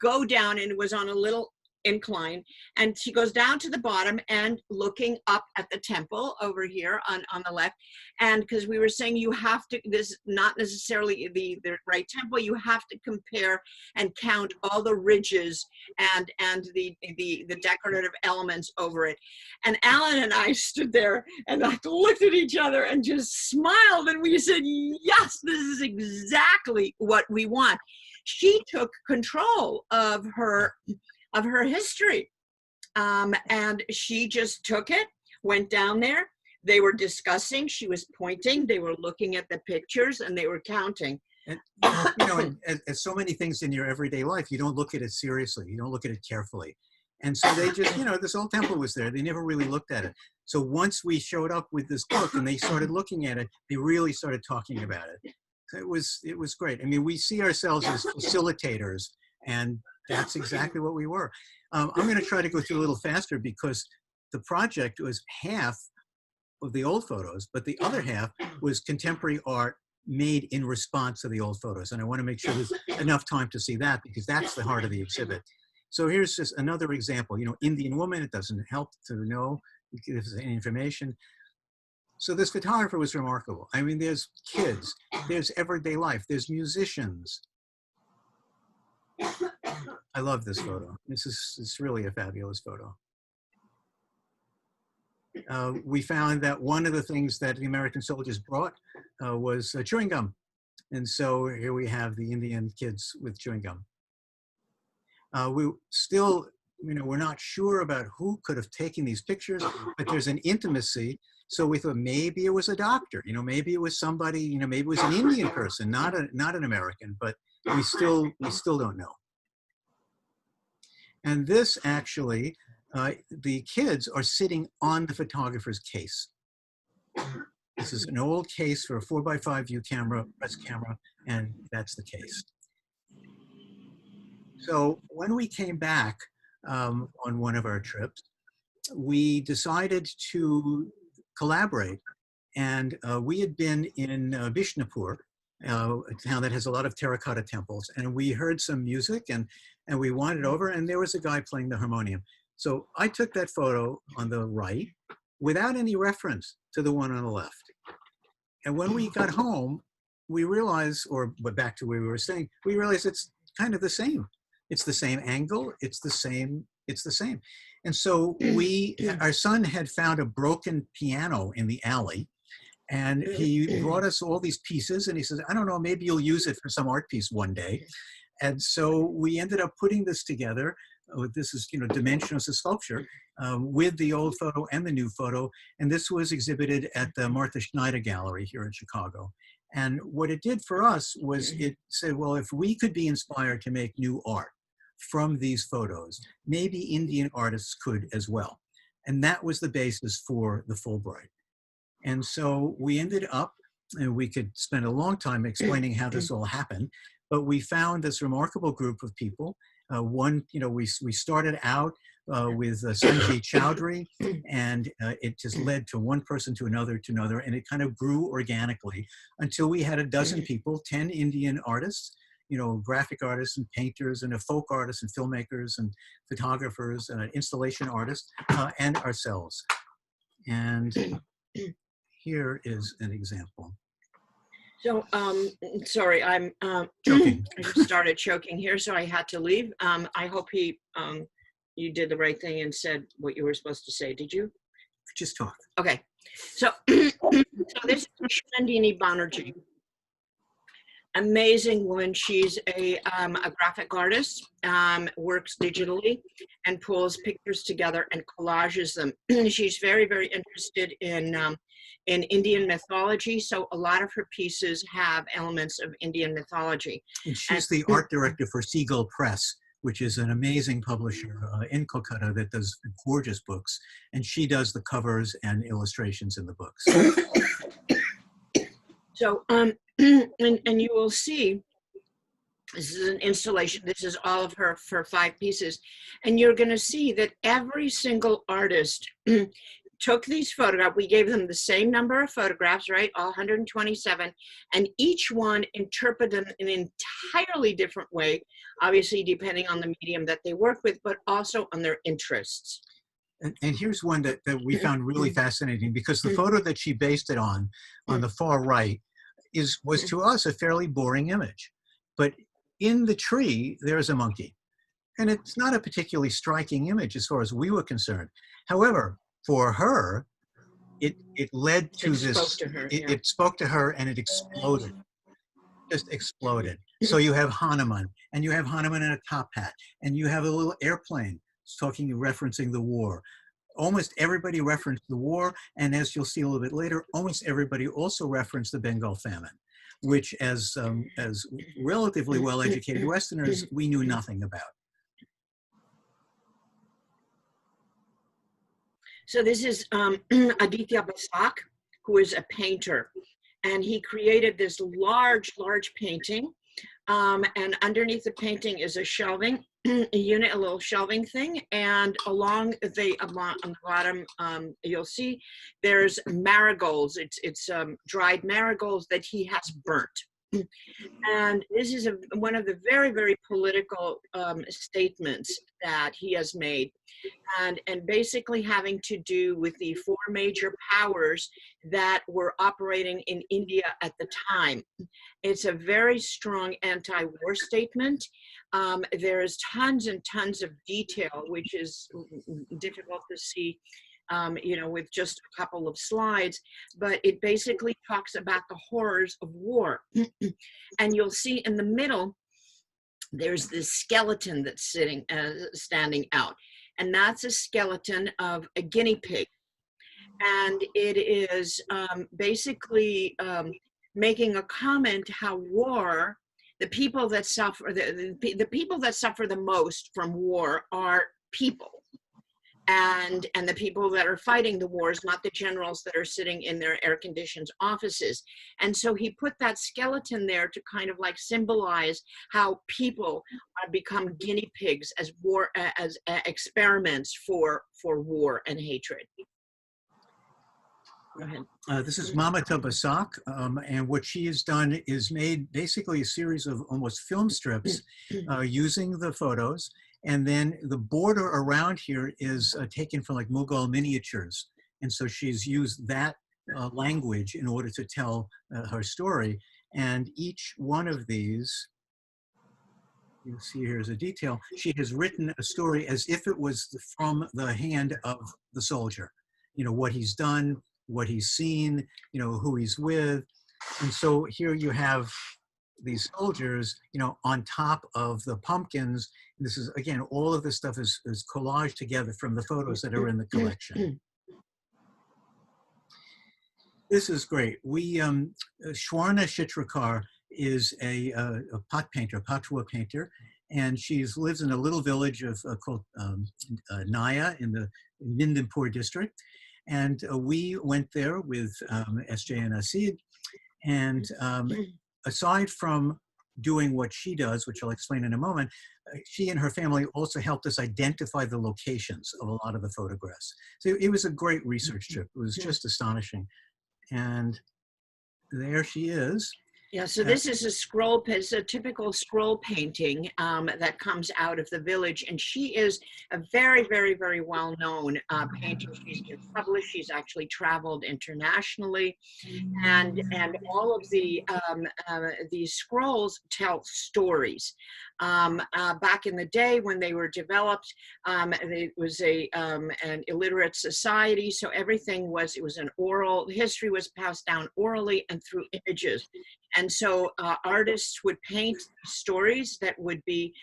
go down, and it was on a little incline, and she goes down to the bottom and looking up at the temple over here on the left. And because we were saying you have to, this is not necessarily the right temple, you have to compare and count all the ridges and the decorative elements over it. And Alan and I stood there and looked at each other and just smiled, and we said, yes, this is exactly what we want. She took control of her history. And she just took it, went down there. They were discussing, she was pointing, they were looking at the pictures, and they were counting. And, as so many things in your everyday life, you don't look at it seriously. You don't look at it carefully. And so they just, this old temple was there. They never really looked at it. So once we showed up with this book and they started looking at it, they really started talking about it. So it was great. I mean, we see ourselves as facilitators, and that's exactly what we were. I'm going to try to go through a little faster because the project was half of the old photos, but the other half was contemporary art made in response to the old photos. And I want to make sure there's enough time to see that, because that's the heart of the exhibit. So here's just another example. Indian woman, it doesn't help to know if there's any information. So this photographer was remarkable. I mean, there's kids, there's everyday life, there's musicians. I love this photo. It's really a fabulous photo. We found that one of the things that the American soldiers brought was chewing gum. And so here we have the Indian kids with chewing gum. We still, we're not sure about who could have taken these pictures, but there's an intimacy. So we thought maybe it was a doctor, maybe it was somebody, maybe it was an Indian person, not an American, but we still don't know. And this actually, the kids are sitting on the photographer's case. This is an old case for a 4x5 view camera, press camera, and that's the case. So when we came back on one of our trips, we decided to collaborate. And we had been in Bishnupur, a town that has a lot of terracotta temples, and we heard some music and we wandered over, and there was a guy playing the harmonium. So I took that photo on the right without any reference to the one on the left. And when we got home, we realized, but back to where we were staying, we realized it's kind of the same. It's the same angle, it's the same. And so our son had found a broken piano in the alley, and he brought us all these pieces, and he says, I don't know, maybe you'll use it for some art piece one day. And so we ended up putting this together. This is, dimensional sculpture with the old photo and the new photo. And this was exhibited at the Martha Schneider Gallery here in Chicago. And what it did for us was it said, well, if we could be inspired to make new art from these photos, maybe Indian artists could as well. And that was the basis for the Fulbright. And so we ended up, and we could spend a long time explaining how this all happened, but we found this remarkable group of people. We started out with Sanjay Chowdhury, and it just led to one person to another, and it kind of grew organically until we had a dozen people, 10 Indian artists, you know, graphic artists and painters and folk artists and filmmakers and photographers and installation artists and ourselves. And here is an example. So, sorry, I'm Choking. I just started choking here, so I had to leave. I hope you did the right thing and said what you were supposed to say. Did you? Just talk. Okay. So, so this is Nandini Banerjee. Amazing woman. She's a graphic artist, works digitally and pulls pictures together and collages them. She's very, very interested in Indian mythology. So a lot of her pieces have elements of Indian mythology. And she's the art director for Seagull Press, which is an amazing publisher in Kolkata that does gorgeous books. And she does the covers and illustrations in the books. So, and you will see, this is an installation. This is all of her for 5 pieces. And you're going to see that every single artist took these photographs. We gave them the same number of photographs, right? All 127. And each one interpreted them in an entirely different way, obviously depending on the medium that they work with, but also on their interests. And here's one that we found really fascinating, because the photo that she based it on the far right, was to us a fairly boring image. But in the tree, there's a monkey. And it's not a particularly striking image as far as we were concerned. However, for her, it led to this, it spoke to her and it exploded, just exploded. So you have Hanuman, and you have Hanuman in a top hat, and you have a little airplane referencing the war. Almost everybody referenced the war, and as you'll see a little bit later, almost everybody also referenced the Bengal famine, which as relatively well-educated Westerners, we knew nothing about. So this is Aditya Basak, who is a painter, and he created this large painting, and underneath the painting is a shelving unit, a little shelving thing, and along on the bottom, you'll see there's marigolds. It's dried marigolds that he has burnt. And this is one of the very, very political statements that he has made, and basically having to do with the 4 major powers that were operating in India at the time. It's a very strong anti-war statement. There's tons and tons of detail, which is difficult to see you know, with just a couple of slides, but it basically talks about the horrors of war. And you'll see in the middle, there's this skeleton that's standing out. And that's a skeleton of a guinea pig. And it is basically making a comment how war, the people that suffer, the people that suffer the most from war are people. And the people that are fighting the wars, not the generals that are sitting in their air-conditioned offices. And so he put that skeleton there to kind of like symbolize how people become guinea pigs as experiments for war and hatred. Go ahead. This is Mamata Basak, and what she has done is made basically a series of almost film strips using the photos. And then the border around here is taken from like Mughal miniatures. And so she's used that language in order to tell her story. And each one of these, you'll see here's a detail, she has written a story as if it was from the hand of the soldier. You know, what he's done, what he's seen, you know, who he's with. And so here you have these soldiers, you know, on top of the pumpkins. This is, again, all of this stuff is collaged together from the photos that are in the collection. This is great. Shwarna Chitrakar is a pot painter, patua painter, and she lives in a little village called Naya in the Nindimpur district. And we went there with SJ and Asid, and aside from doing what she does, which I'll explain in a moment, she and her family also helped us identify the locations of a lot of the photographs. So it was a great research trip. It was just astonishing. And there she is. Yeah, so this is a scroll, it's a typical scroll painting that comes out of the village. And she is a very, very, very well-known painter. She's been published, she's actually traveled internationally. And all of these scrolls tell stories. Back in the day when they were developed, it was an illiterate society, so everything was, it was an oral, history was passed down orally and through images. And so artists would paint stories that would be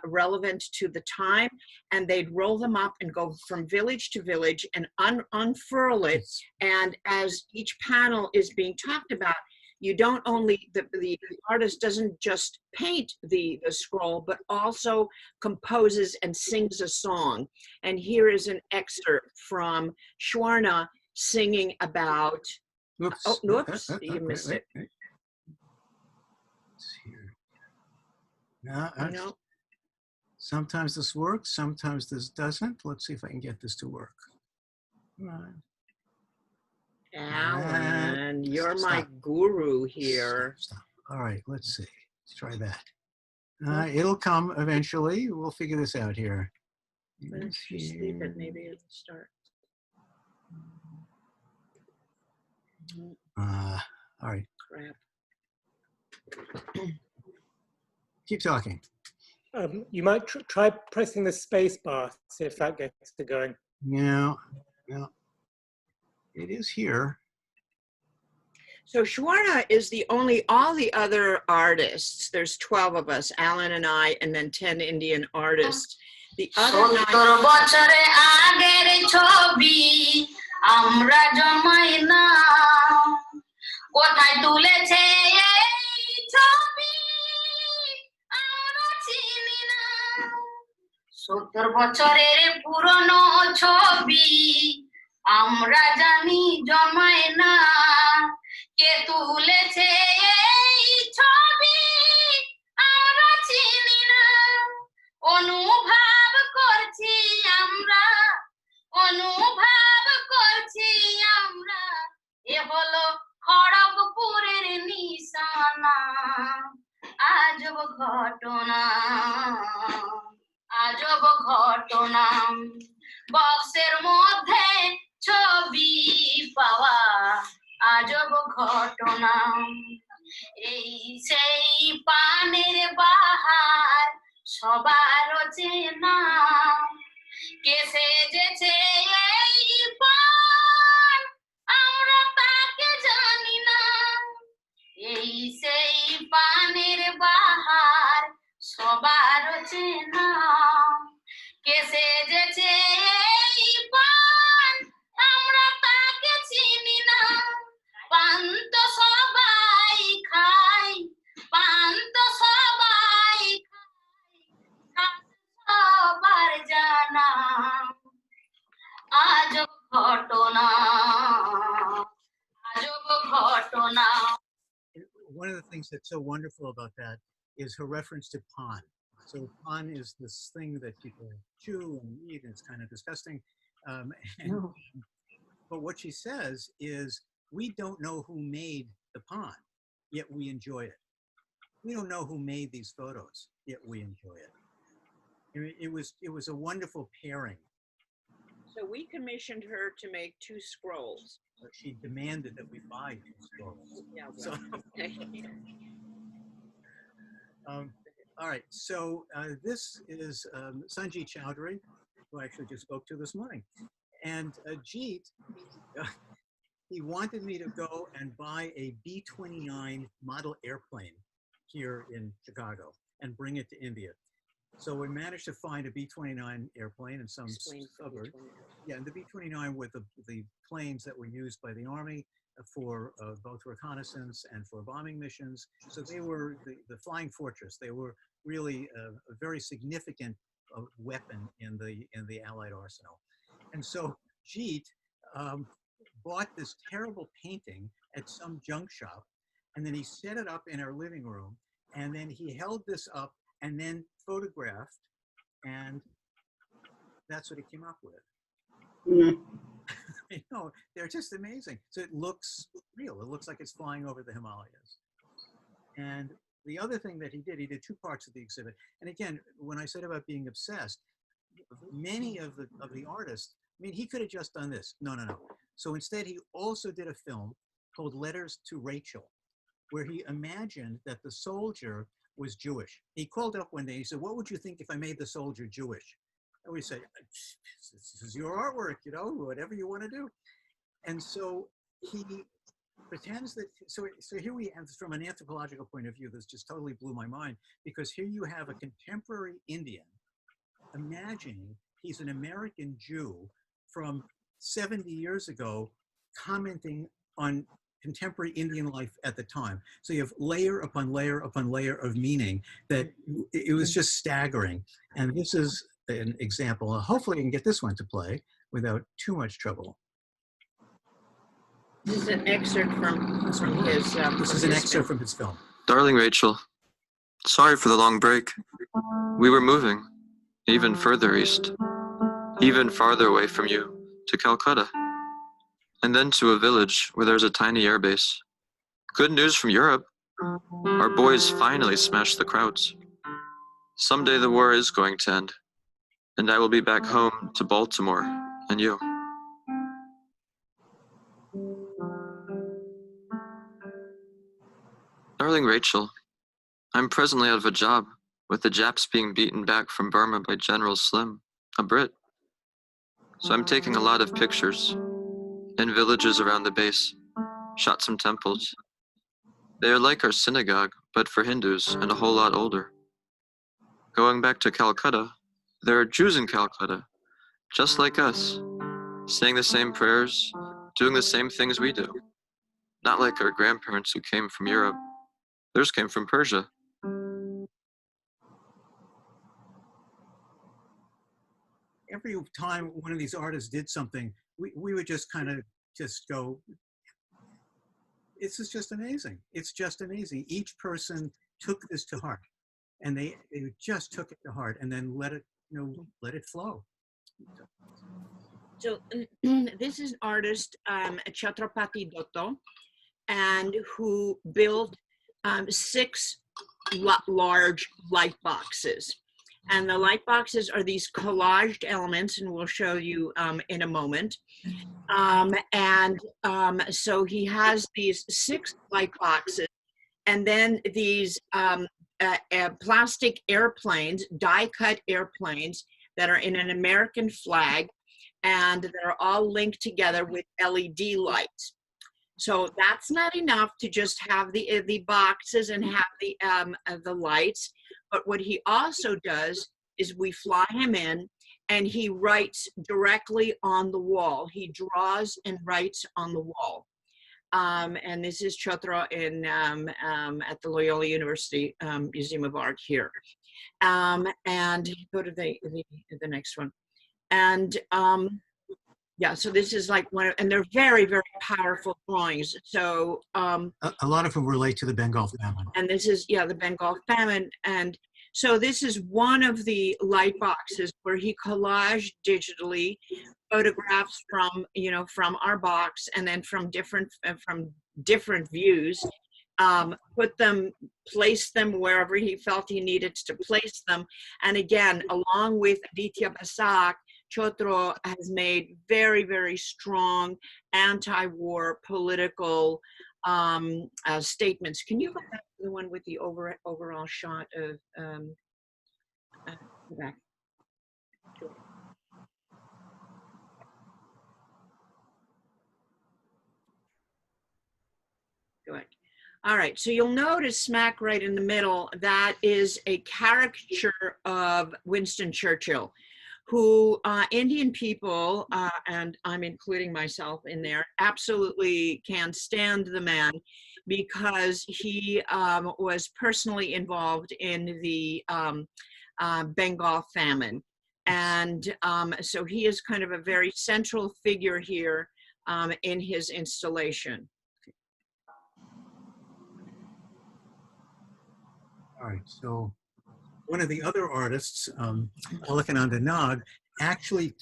relevant to the time, and they'd roll them up and go from village to village and unfurl it. And as each panel is being talked about, you don't only, the artist doesn't just paint the scroll, but also composes and sings a song. And here is an excerpt from Shwarna singing about, Oops. oh, whoops, you missed it. No, You know? sometimes this works, sometimes this doesn't. Let's see if I can get this to work. Come on. Alan, you're my Stop. guru here. Stop. All right, let's see. Let's try that. It'll come eventually. We'll figure this out here. If you sleep it, maybe it'll start. All right. Crap. Keep talking. You might try pressing the space bar, see if that gets it going. Yeah. It is here. So Shwarna is the only, all the other artists, there's 12 of us, Alan and I, and then 10 Indian artists. The other 70 বছরে আগের ছবি আমরা জমাই না কোথায় তুলেছে এই ছবি আমরা চিনি না 70 বছরের পুরনো ছবি আমরা জানি জমায় না কে তুলেছে এই ছবি আমরা চিনি না অনুভব করছি আমরা এ হলো খড়গপুরের নিশানা আজব ঘটনা বক্সের মধ্যে ছবি পাওয়া আজব ঘটনা এই সেই পানের বাহার সবার চেনা কে সেজেছে এই পান আমরা তাকে জানি না এই সেই পানের বাহার সবার চেনা কে সেজেছে এই পান আমরা তাকে চিনি না পান তো সবাই খায় পান তো সবাই খায় সবার জানা আজব ঘটনা One of the things that's so wonderful about that is her reference to pan. So pan is this thing that people chew and eat, and it's kind of disgusting. But what she says is, we don't know who made the pan, yet we enjoy it. We don't know who made these photos, yet we enjoy it. I mean, it was a wonderful pairing. So we commissioned her to make 2 scrolls. But she demanded that we buy 2 scrolls. Yeah, So, all right, so this is Sanjeet Chowdhury, who I actually just spoke to this morning. And Jeet, he wanted me to go and buy a B-29 model airplane here in Chicago and bring it to India. So we managed to find a B-29 airplane in some suburb. Yeah, and the B-29 were the planes that were used by the Army for both reconnaissance and for bombing missions. So they were the flying fortress. They were really a very significant weapon in the Allied arsenal. And so Jeet bought this terrible painting at some junk shop, and then he set it up in our living room, and then he held this up and then photographed, and that's what he came up with. You know, they're just amazing. So it looks real. It looks like it's flying over the Himalayas. And the other thing that he did 2 parts of the exhibit. And again, when I said about being obsessed, many of the artists, I mean, he could have just done this. No, no, no. So instead, he also did a film called Letters to Rachel, where he imagined that the soldier was Jewish. He called up one day, he said, what would you think if I made the soldier Jewish? And we said, this is your artwork, you know, whatever you want to do. And so he pretends that, so here we have, from an anthropological point of view, this just totally blew my mind, because here you have a contemporary Indian imagining he's an American Jew from 70 years ago, commenting on contemporary Indian life at the time. So you have layer upon layer upon layer of meaning that it was just staggering. And this is an example. Hopefully I can get this one to play without too much trouble. This is an excerpt from his. This is an excerpt from his film. Darling Rachel, sorry for the long break. We were moving even further east, even farther away from you, to Calcutta, and then to a village where there's a tiny airbase. Good news from Europe. Our boys finally smashed the Krauts. Someday the war is going to end, and I will be back home to Baltimore and you. Darling Rachel, I'm presently out of a job, with the Japs being beaten back from Burma by General Slim, a Brit. So I'm taking a lot of pictures in villages around the base, shot some temples. They are like our synagogue, but for Hindus and a whole lot older. Going back to Calcutta, there are Jews in Calcutta, just like us, saying the same prayers, doing the same things we do. Not like our grandparents who came from Europe. Theirs came from Persia. Every time one of these artists did something, we would just kind of just go, this is just amazing. It's just amazing. Each person took this to heart, and they just took it to heart and then let it, you know, let it flow. So this is artist Chhatrapati Dotto, and who built 6 large light boxes. And the light boxes are these collaged elements, and we'll show you in a moment. So he has these 6 light boxes, and then these plastic airplanes, die-cut airplanes that are in an American flag, and they're all linked together with LED lights. So that's not enough to just have the boxes and have the lights. But what he also does is we fly him in, and he writes directly on the wall. He draws and writes on the wall. And this is Chhatra in at the Loyola University Museum of Art here. And go to the next one. And yeah, so this is like one, and they're very, very powerful drawings. So a lot of them relate to the Bengal famine. And this is, yeah, the Bengal famine. And so this is one of the light boxes where he collaged digitally photographs from, you know, from our box, and then from different views, placed them wherever he felt he needed to place them. And again, along with Aditya Basak, Chhatra has made very, very strong anti-war political statements. Can you go back to the one with the overall shot of go back? Go ahead. All right, so you'll notice smack right in the middle, that is a caricature of Winston Churchill, who Indian people, and I'm including myself in there, absolutely can't stand the man, because he was personally involved in the Bengal famine. And so he is kind of a very central figure here in his installation. All right, so one of the other artists, Alakananda Nag, actually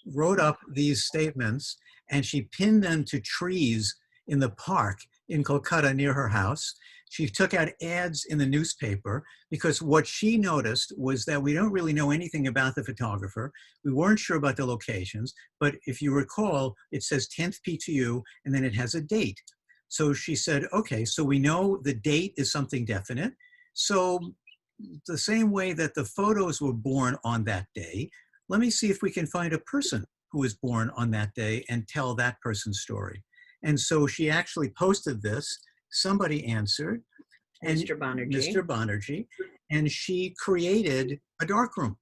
wrote up these statements, and she pinned them to trees in the park in Kolkata near her house. She took out ads in the newspaper because what she noticed was that we don't really know anything about the photographer. We weren't sure about the locations, but if you recall, it says 10th PTU and then it has a date. So she said, okay, so we know the date is something definite. So the same way that the photos were born on that day, let me see if we can find a person who was born on that day and tell that person's story. And so she actually posted this. Somebody answered, and Mr. Banerjee. Mr. Banerjee, and she created a darkroom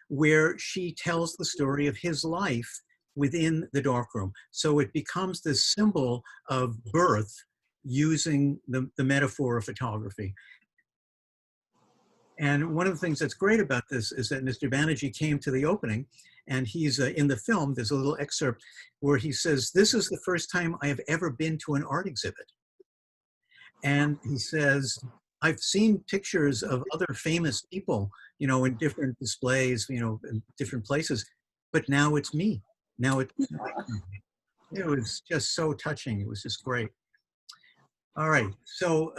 where she tells the story of his life within the darkroom. So it becomes this symbol of birth using the metaphor of photography. And one of the things that's great about this is that Mr. Banerjee came to the opening, and he's in the film, there's a little excerpt where he says, this is the first time I have ever been to an art exhibit. And he says, I've seen pictures of other famous people, you know, in different displays, you know, in different places, but now it's me. Now it was just so touching. It was just great. All right, so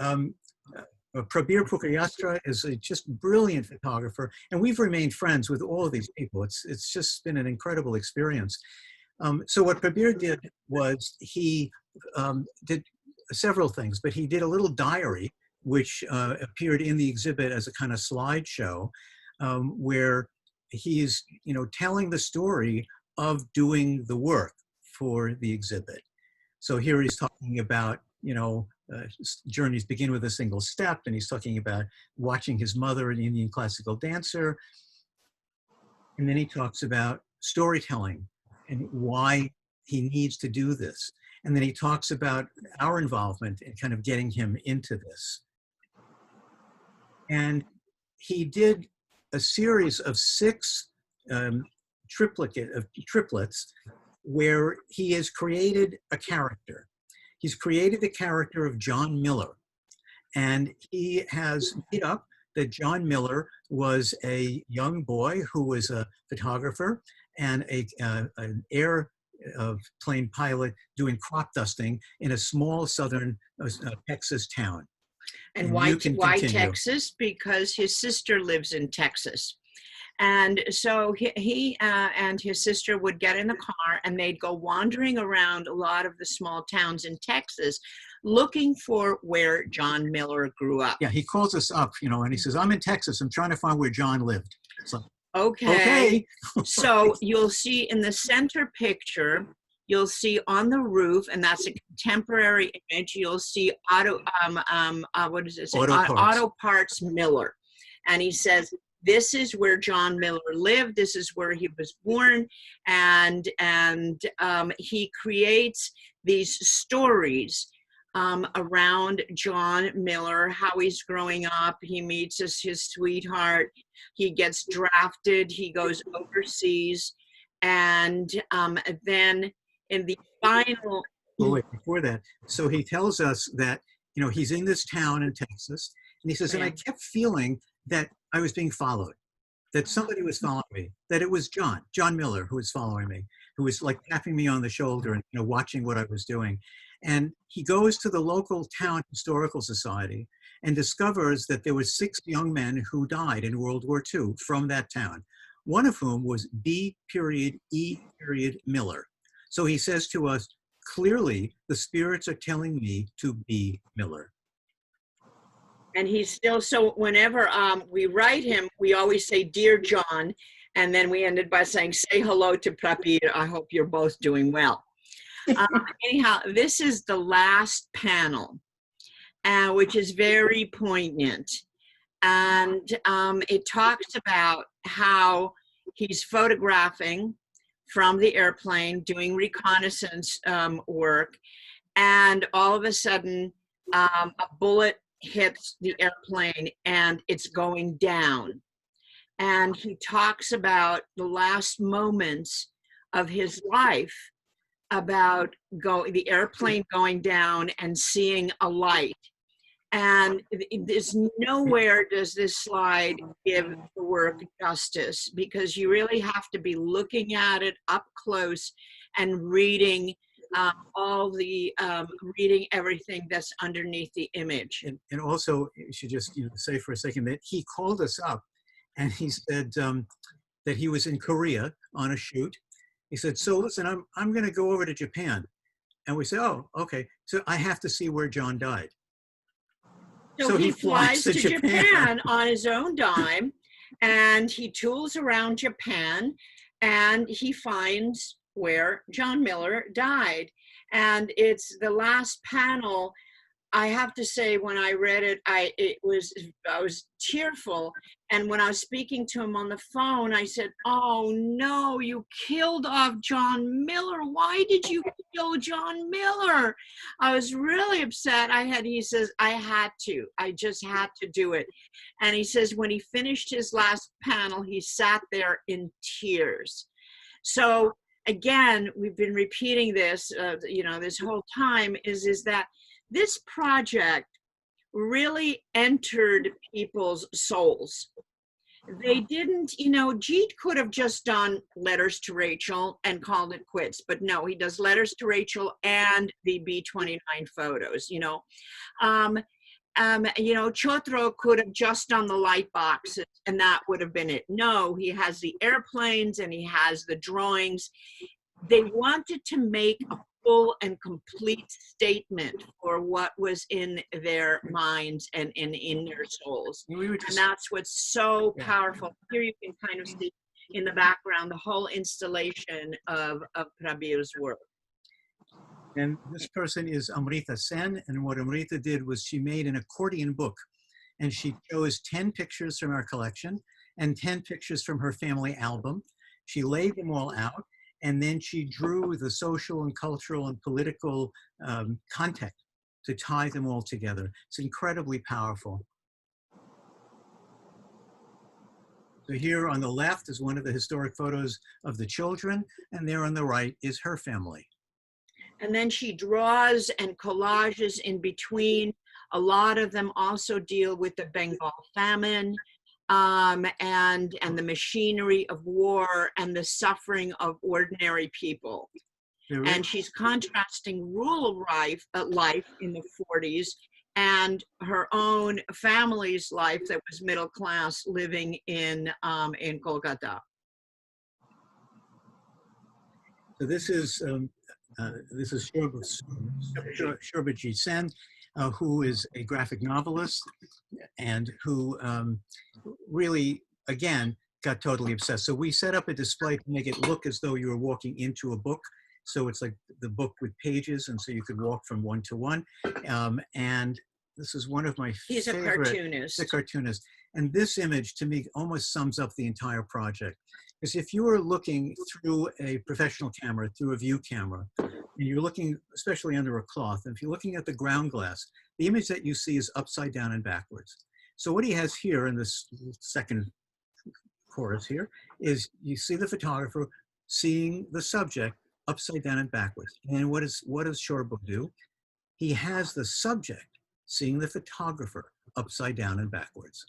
Prabir Pukayastra is a just brilliant photographer, and we've remained friends with all of these people. It's just been an incredible experience. So what Prabir did was he did several things, but he did a little diary which appeared in the exhibit as a kind of slideshow where he's, you know, telling the story of doing the work for the exhibit. So here he's talking about, you know, journeys begin with a single step, and he's talking about watching his mother, an Indian classical dancer. And then he talks about storytelling and why he needs to do this. And then he talks about our involvement in kind of getting him into this. And he did a series of 6 triplets where he has created a character. He's created the character of John Miller. And he has made up that John Miller was a young boy who was a photographer and an airplane pilot doing crop dusting in a small southern Texas town. And why Texas? Because his sister lives in Texas. And so he and his sister would get in the car and they'd go wandering around a lot of the small towns in Texas looking for where John Miller grew up. Yeah, he calls us up, you know, and he says, I'm in Texas. I'm trying to find where John lived. So, okay. So you'll see in the center picture, you'll see on the roof, and that's a contemporary image, you'll see Auto Parts Miller. And he says, this is where John Miller lived. This is where he was born. And he creates these stories around John Miller, how he's growing up. He meets his sweetheart. He gets drafted. He goes overseas. And then in the final... Well, wait, before that, so he tells us that, you know, he's in this town in Texas. And he says, and I kept feeling that I was being followed, that somebody was following me, that it was John Miller who was following me, who was like tapping me on the shoulder and, you know, watching what I was doing. And he goes to the local town historical society and discovers that there were 6 young men who died in World War II from that town, one of whom was B.E. Miller. So he says to us, clearly the spirits are telling me to be Miller. And he's still, so whenever we write him, we always say, Dear John, and then we ended by saying, say hello to Prabir. I hope you're both doing well. Anyhow, this is the last panel, which is very poignant. And it talks about how he's photographing from the airplane, doing reconnaissance work, and all of a sudden, a bullet hits the airplane and it's going down. And he talks about the last moments of his life, about the airplane going down and seeing a light. And there's nowhere does this slide give the work justice, because you really have to be looking at it up close and reading all the reading everything that's underneath the image. And also, you should just say for a second that he called us up and he said that he was in Korea on a shoot. He said, so listen, I'm going to go over to Japan. And we say, oh, okay. So I have to see where John died. So he flies to Japan on his own dime, and he tools around Japan, and he finds where John Miller died. And it's the last panel. I have to say, when I read it, I was tearful. And when I was speaking to him on the phone, I said, oh no, you killed off John Miller. Why did you kill John Miller? I was really upset. He says, I just had to do it. And he says, when he finished his last panel, he sat there in tears. So again, we've been repeating this, this whole time is that this project really entered people's souls. They didn't, Jeet could have just done Letters to Rachel and called it quits, but no, he does Letters to Rachel and the B-29 photos, Chotro could have just done the light boxes and that would have been it. No, he has the airplanes and he has the drawings. They wanted to make a full and complete statement for what was in their minds and in their souls. And that's what's so powerful. Here you can kind of see in the background the whole installation of Prabir's work. And this person is Amrita Sen, and what Amrita did was she made an accordion book, and she chose 10 pictures from our collection and 10 pictures from her family album. She laid them all out, and then she drew the social and cultural and political context to tie them all together. It's incredibly powerful. So here on the left is one of the historic photos of the children, and there on the right is her family. And then she draws and collages in between. A lot of them also deal with the Bengal famine and the machinery of war and the suffering of ordinary people. And she's contrasting rural life in the 40s and her own family's life that was middle class living in Kolkata. So this is Shorbajit Sen, who is a graphic novelist and who really, again, got totally obsessed. So we set up a display to make it look as though you were walking into a book. So it's like the book with pages, and so you could walk from one to one. And this is one of my favorite. He's a cartoonist. He's a cartoonist. And this image, to me, almost sums up the entire project. Because if you were looking through a professional camera, through a view camera, and you're looking, especially under a cloth, and if you're looking at the ground glass, the image that you see is upside down and backwards. So what he has here in this second chorus here is you see the photographer seeing the subject upside down and backwards. And what does Shorbo do? He has the subject seeing the photographer upside down and backwards.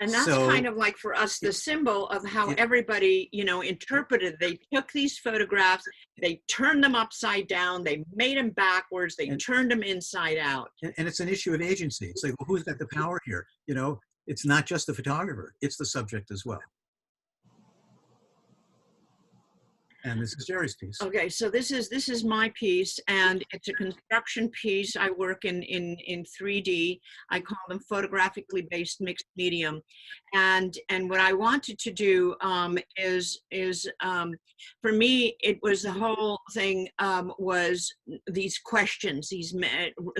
And that's kind of like for us the symbol of how everybody, interpreted. They took these photographs, they turned them upside down, they made them backwards, they turned them inside out. And it's an issue of agency. It's like, well, who's got the power here? It's not just the photographer, it's the subject as well. And this is Jerry's piece. Okay, so this is my piece, and it's a construction piece. I work in 3D. I call them photographically based mixed medium, and what I wanted to do is for me, it was the whole thing was these questions,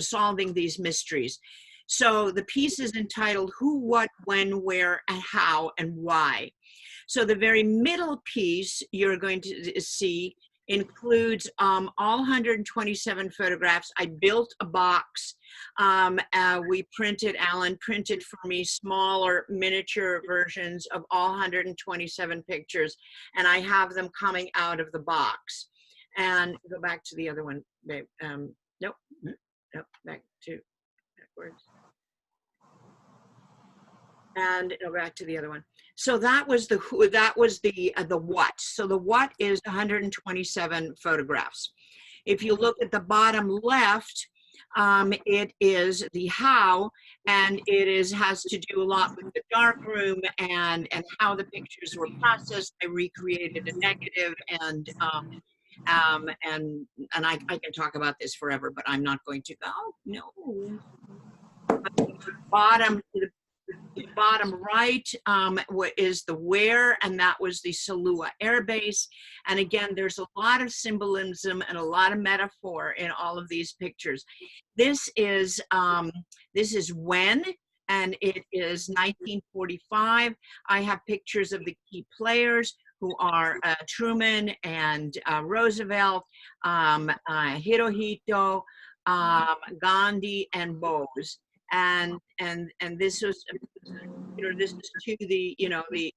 solving these mysteries. So the piece is entitled Who, What, When, Where, and How, and Why. So the very middle piece you're going to see includes all 127 photographs. I built a box. Alan printed for me smaller miniature versions of all 127 pictures, and I have them coming out of the box. And go back to the other one, babe. Nope, back to backwards. And go back to the other one. So that was the who, that was the what. So the what is 127 photographs. If you look at the bottom left, it is the how, and it has to do a lot with the darkroom and how the pictures were processed. I recreated a negative, and I can talk about this forever, but I'm not going to. Oh no. Bottom the bottom right is the where, and that was the Salua Air Base. And again, there's a lot of symbolism and a lot of metaphor in all of these pictures. This is when, and it is 1945. I have pictures of the key players who are Truman and Roosevelt, Hirohito, Gandhi, and Bose. And this was, this is to the, the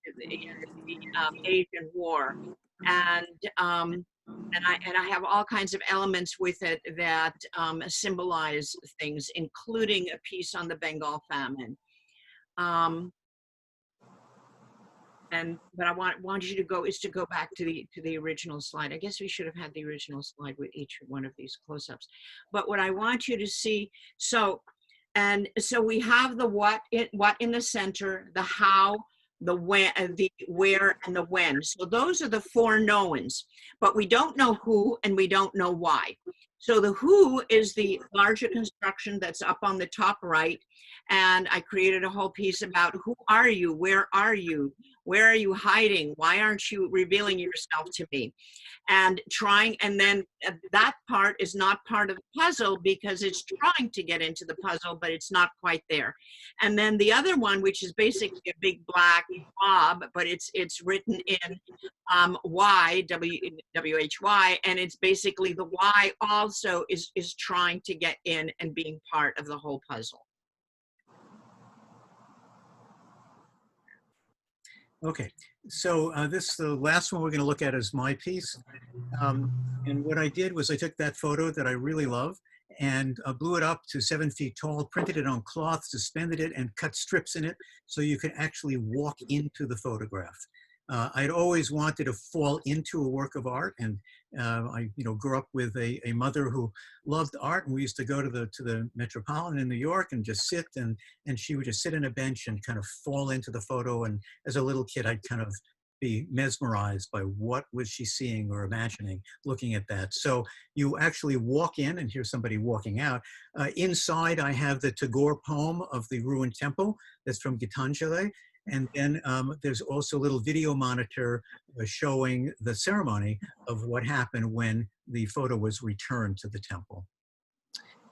Asian War, and I have all kinds of elements with it that symbolize things, including a piece on the Bengal famine. But I want you to go back to the original slide. I guess we should have had the original slide with each one of these close-ups. But what I want you to see, so we have the what in the center, the how, the when, the where, and the when. So those are the four knowns, but we don't know who and we don't know why. So the who is the larger construction that's up on the top right. And I created a whole piece about who are you? Where are you? Where are you hiding? Why aren't you revealing yourself to me? And then that part is not part of the puzzle because it's trying to get into the puzzle, but it's not quite there. And then the other one, which is basically a big black blob, but it's written in Y, W-H-Y, and it's basically the Y also is trying to get in and being part of the whole puzzle. Okay, so the last one we're going to look at is my piece. And what I did was I took that photo that I really love and blew it up to 7 feet tall, printed it on cloth, suspended it, and cut strips in it so you could actually walk into the photograph. I'd always wanted to fall into a work of art, and I grew up with a mother who loved art, and we used to go to the Metropolitan in New York and just sit, and she would just sit on a bench and kind of fall into the photo. And as a little kid, I'd kind of be mesmerized by what was she seeing or imagining looking at that. So you actually walk in, and here's somebody walking out. Inside, I have the Tagore poem of the ruined temple that's from Gitanjali. And then there's also a little video monitor showing the ceremony of what happened when the photo was returned to the temple.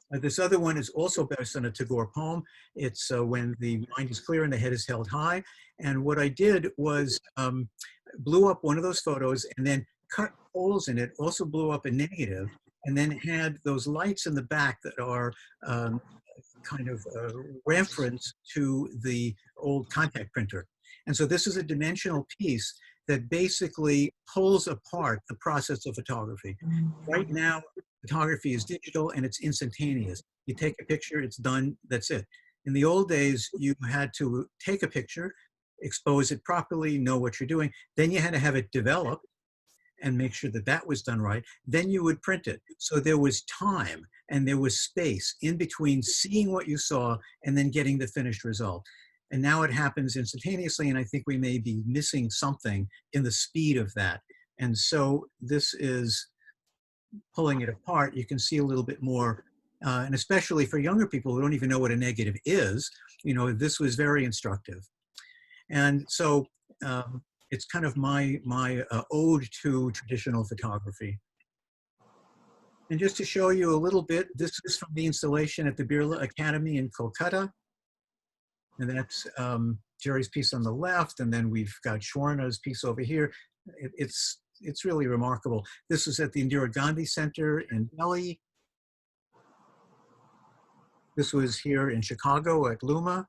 This other one is also based on a Tagore poem. It's when the mind is clear and the head is held high. And what I did was blew up one of those photos and then cut holes in it, also blew up a negative, and then had those lights in the back that are kind of reference to the old contact printer. And so this is a dimensional piece that basically pulls apart the process of photography. Right now, photography is digital and it's instantaneous. You take a picture, it's done, that's it. In the old days, you had to take a picture, expose it properly, know what you're doing. Then you had to have it developed and make sure that that was done right. Then you would print it. So there was time and there was space in between seeing what you saw and then getting the finished result. And now it happens instantaneously, and I think we may be missing something in the speed of that. And so this is pulling it apart. You can see a little bit more, and especially for younger people who don't even know what a negative is, this was very instructive. And so it's kind of my ode to traditional photography. And just to show you a little bit, this is from the installation at the Birla Academy in Kolkata. And that's Jerry's piece on the left, and then we've got Shwarna's piece over here. It's really remarkable. This was at the Indira Gandhi Center in Delhi. This was here in Chicago at Luma.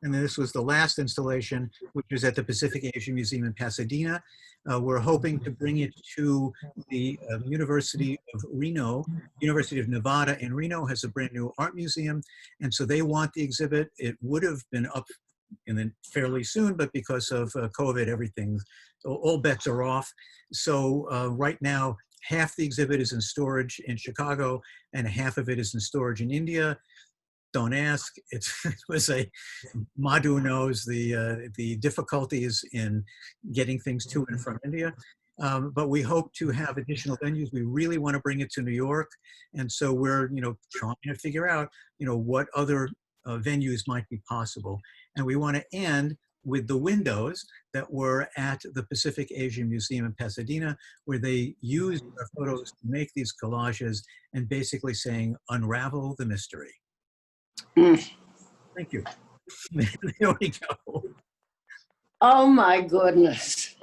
And then this was the last installation, which is at the Pacific Asian Museum in Pasadena. We're hoping to bring it to the University of Reno. University of Nevada in Reno has a brand new art museum. And so they want the exhibit. It would have been up and then fairly soon, but because of COVID, everything, all bets are off. So right now, half the exhibit is in storage in Chicago and half of it is in storage in India. Don't ask. It was a, Madhu knows the difficulties in getting things to and from India. But we hope to have additional venues. We really want to bring it to New York. And so we're, trying to figure out, what other venues might be possible. And we want to end with the windows that were at the Pacific Asian Museum in Pasadena, where they used our photos to make these collages and basically saying, unravel the mystery. Thank you. There we go. Oh my goodness.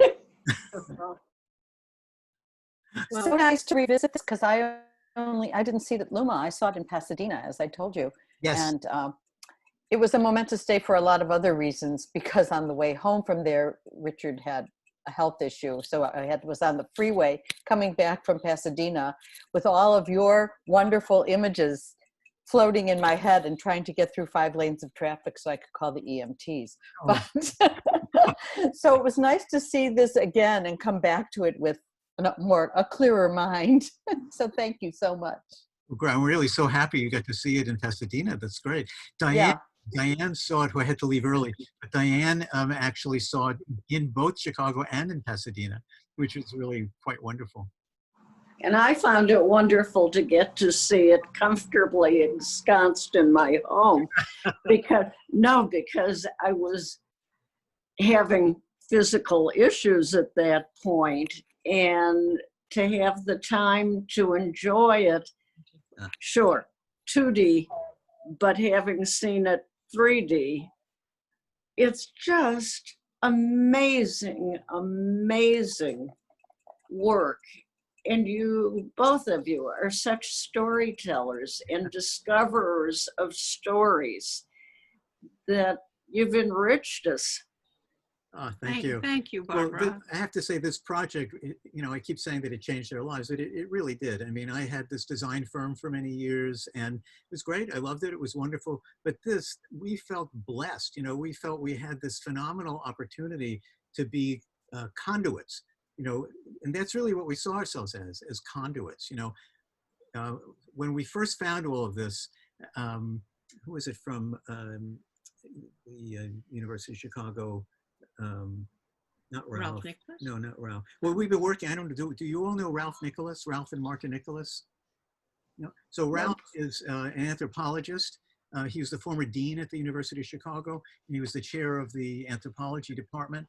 So nice to revisit this because I didn't see it at Luma. I saw it in Pasadena, as I told you. Yes. And it was a momentous day for a lot of other reasons, because on the way home from there, Richard had a health issue. So I was on the freeway coming back from Pasadena with all of your wonderful images floating in my head and trying to get through 5 lanes of traffic so I could call the EMTs. Oh. But, so it was nice to see this again and come back to it with a clearer mind. So thank you so much. Well, I'm really so happy you got to see it in Pasadena. That's great. Diane saw it, who I had to leave early, but Diane actually saw it in both Chicago and in Pasadena, which was really quite wonderful. And I found it wonderful to get to see it comfortably ensconced in my home because I was having physical issues at that point, and to have the time to enjoy it, sure, 2D, but having seen it 3D, it's just amazing, amazing work. And you, both of you, are such storytellers and discoverers of stories that you've enriched us. Oh, thank you. Thank you, Well, Barbara. I have to say this project, I keep saying that it changed their lives, but it really did. I mean, I had this design firm for many years and it was great. I loved it. It was wonderful. But we felt blessed. We felt we had this phenomenal opportunity to be conduits, and that's really what we saw ourselves as conduits. When we first found all of this, who was it from the University of Chicago? Not Ralph. Ralph Nicholas? No, not Ralph. Well, we've been working, I don't know, do you all know Ralph Nicholas? Ralph and Marta Nicholas? No. So Ralph is an anthropologist. He was the former dean at the University of Chicago, and he was the chair of the anthropology department.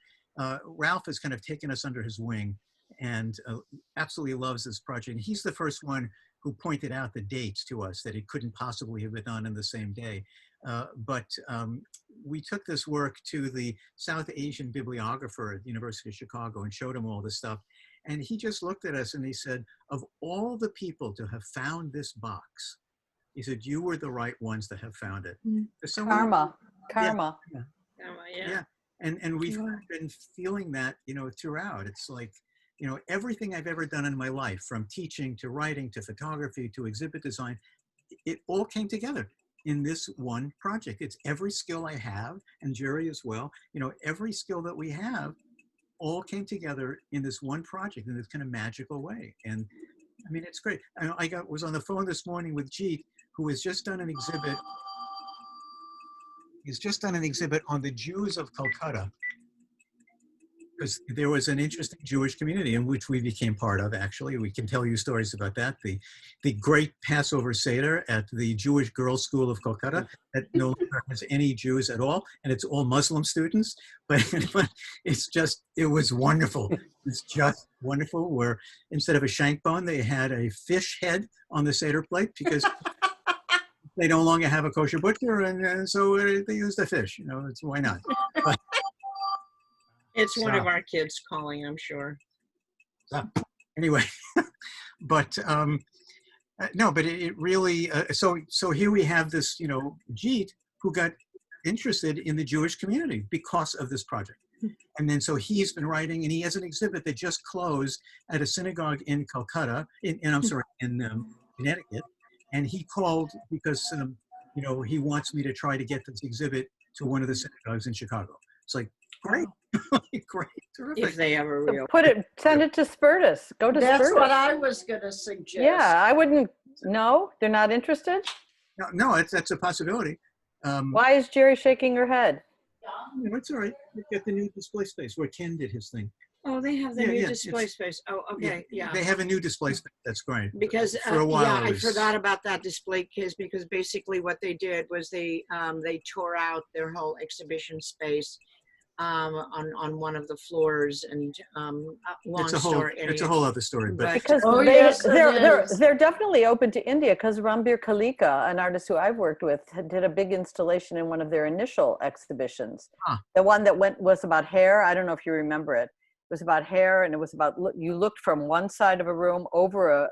Ralph has kind of taken us under his wing and absolutely loves this project. And he's the first one who pointed out the dates to us, that it couldn't possibly have been done in the same day. But we took this work to the South Asian bibliographer at the University of Chicago and showed him all this stuff. And he just looked at us and he said, of all the people to have found this box, he said, you were the right ones that have found it. Karma. Yeah. And we've been feeling that, throughout. It's like, everything I've ever done in my life, from teaching to writing to photography to exhibit design, it all came together in this one project. It's every skill I have, and Jerry as well, every skill that we have all came together in this one project in this kind of magical way. And I mean, it's great. I was on the phone this morning with Jeet, who has just done an exhibit. He's just done an exhibit on the Jews of Calcutta, because there was an interesting Jewish community in which we became part of, actually. We can tell you stories about that. The great Passover Seder at the Jewish Girls' School of Calcutta that no longer has any Jews at all, and it's all Muslim students. But it was wonderful. It's just wonderful, where instead of a shank bone, they had a fish head on the Seder plate because they no longer have a kosher butcher, and so they use the fish. It's why not? But, It's one of our kids calling, I'm sure. Anyway, but no, but it really, so here we have this, Jeet, who got interested in the Jewish community because of this project. And then so he's been writing, and he has an exhibit that just closed at a synagogue in Calcutta, in Connecticut. And he called because, he wants me to try to get this exhibit to one of the synagogues in Chicago. It's like, great, great, terrific. If they ever So real. send it to Spertus. Go to That's Spertus. what I was going to suggest. Yeah, I wouldn't. No, they're not interested. No, that's a possibility. Why is Jerry shaking her head? It's all right. We've got the new display space where Ken did his thing. Oh, they have the Yeah, new yeah, display it's- space. Oh, okay, yeah. They have a new display space. That's great. Because For a while yeah, it I was- forgot about that display case, because basically what they did was they tore out their whole exhibition space on one of the floors, and long It's a whole story. it's a whole other story. But Because Oh, yes, it is. they're definitely open to India, because Rambir Kalika, an artist who I've worked with, did a big installation in one of their initial exhibitions. Huh. The one that was about hair. I don't know if you remember it. It was about hair, and it was about you looked from one side of a room over a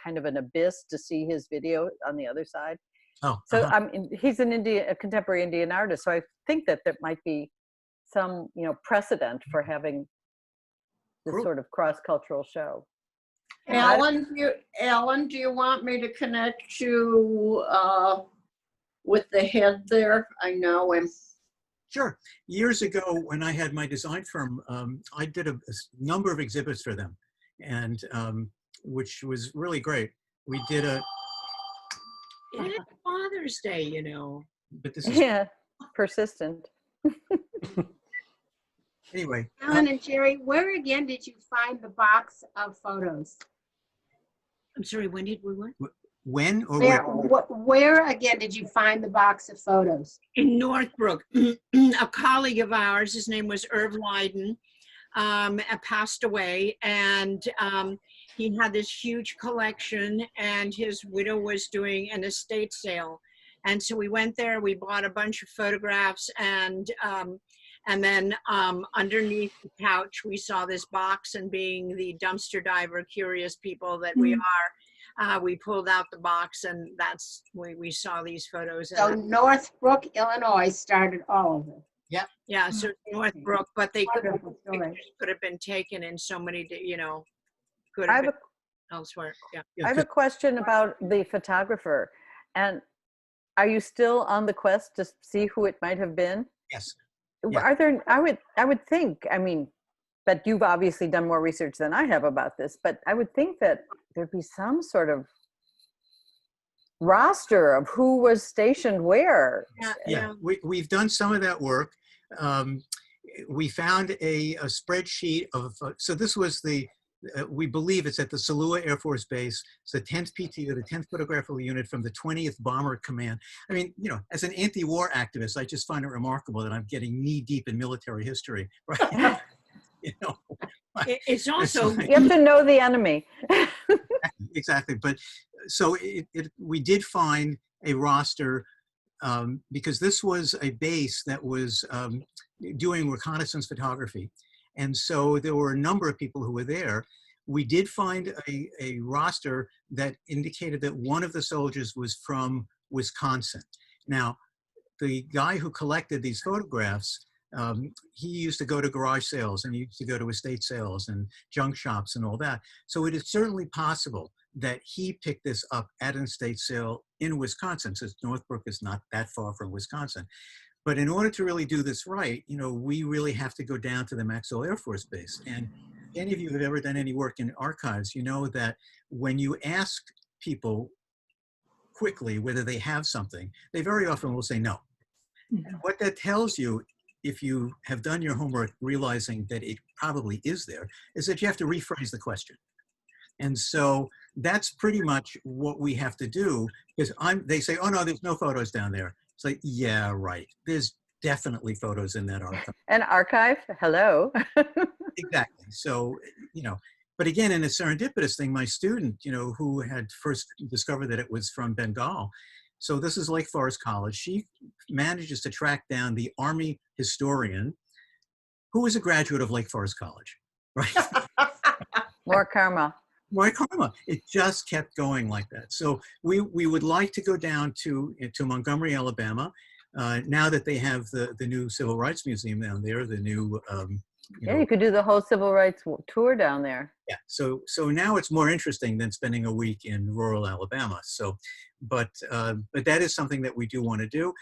kind of an abyss to see his video on the other side. oh, So he's a contemporary Indian artist. So I think that there might be some precedent for having this Cool. sort of cross-cultural show. Alan, do you want me to connect you with the head there? I know him. Sure. Years ago, when I had my design firm, I did a number of exhibits for them, and which was really great. We did It is Father's Day, but this is Yeah, persistent. anyway. Alan and Jerry, where again did you find the box of photos? I'm sorry, when did we went? When or Where again did you find the box of photos? In Northbrook. A colleague of ours, his name was Irv Leiden, passed away, and he had this huge collection, and his widow was doing an estate sale. And so we went there, we bought a bunch of photographs, and then underneath the couch, we saw this box, and being the dumpster diver curious people that we are, we pulled out the box, and that's when we saw these photos. So Northbrook, Illinois started all of it. Yeah, so Northbrook, but they could Wonderful story. have been taken in so many, could I have have been elsewhere. Yeah. I have a question about the photographer. And are you still on the quest to see who it might have been? Yes. Yeah. Are there, I would think, but you've obviously done more research than I have about this, but I would think that there'd be some sort of roster of who was stationed where. Yeah. We've done some of that work. We found a spreadsheet of, so this was we believe it's at the Salua Air Force Base. It's the 10th PT, or the 10th Photographical Unit from the 20th Bomber Command. I mean, as an anti-war activist, I just find it remarkable that I'm getting knee-deep in military history, right? It's also, You have to know the enemy. Exactly. But so we did find a roster because this was a base that was doing reconnaissance photography. And so there were a number of people who were there. We did find a roster that indicated that one of the soldiers was from Wisconsin. Now, the guy who collected these photographs, he used to go to garage sales, and he used to go to estate sales and junk shops and all that. So it is certainly possible that he picked this up at an estate sale in Wisconsin, since Northbrook is not that far from Wisconsin. But in order to really do this right, we really have to go down to the Maxwell Air Force Base. And if any of you have ever done any work in archives, you know that when you ask people quickly whether they have something, they very often will say no. And what that tells you, if you have done your homework realizing that it probably is there, is that you have to rephrase the question. And so that's pretty much what we have to do, because they say, oh no, there's no photos down there. It's like, yeah, right. There's definitely photos in that archive. An archive? Hello. Exactly. So, but again, in a serendipitous thing, my student, who had first discovered that it was from Bengal. So this is Lake Forest College. She manages to track down the Army historian who was a graduate of Lake Forest College, right? More karma. More karma. It just kept going like that. So we would like to go down to Montgomery, Alabama. Now that they have the new Civil Rights Museum down there, the new, Yeah, you could do the whole civil rights tour down there. yeah. So now it's more interesting than spending a week in rural Alabama. So, but that is something that we do want to do.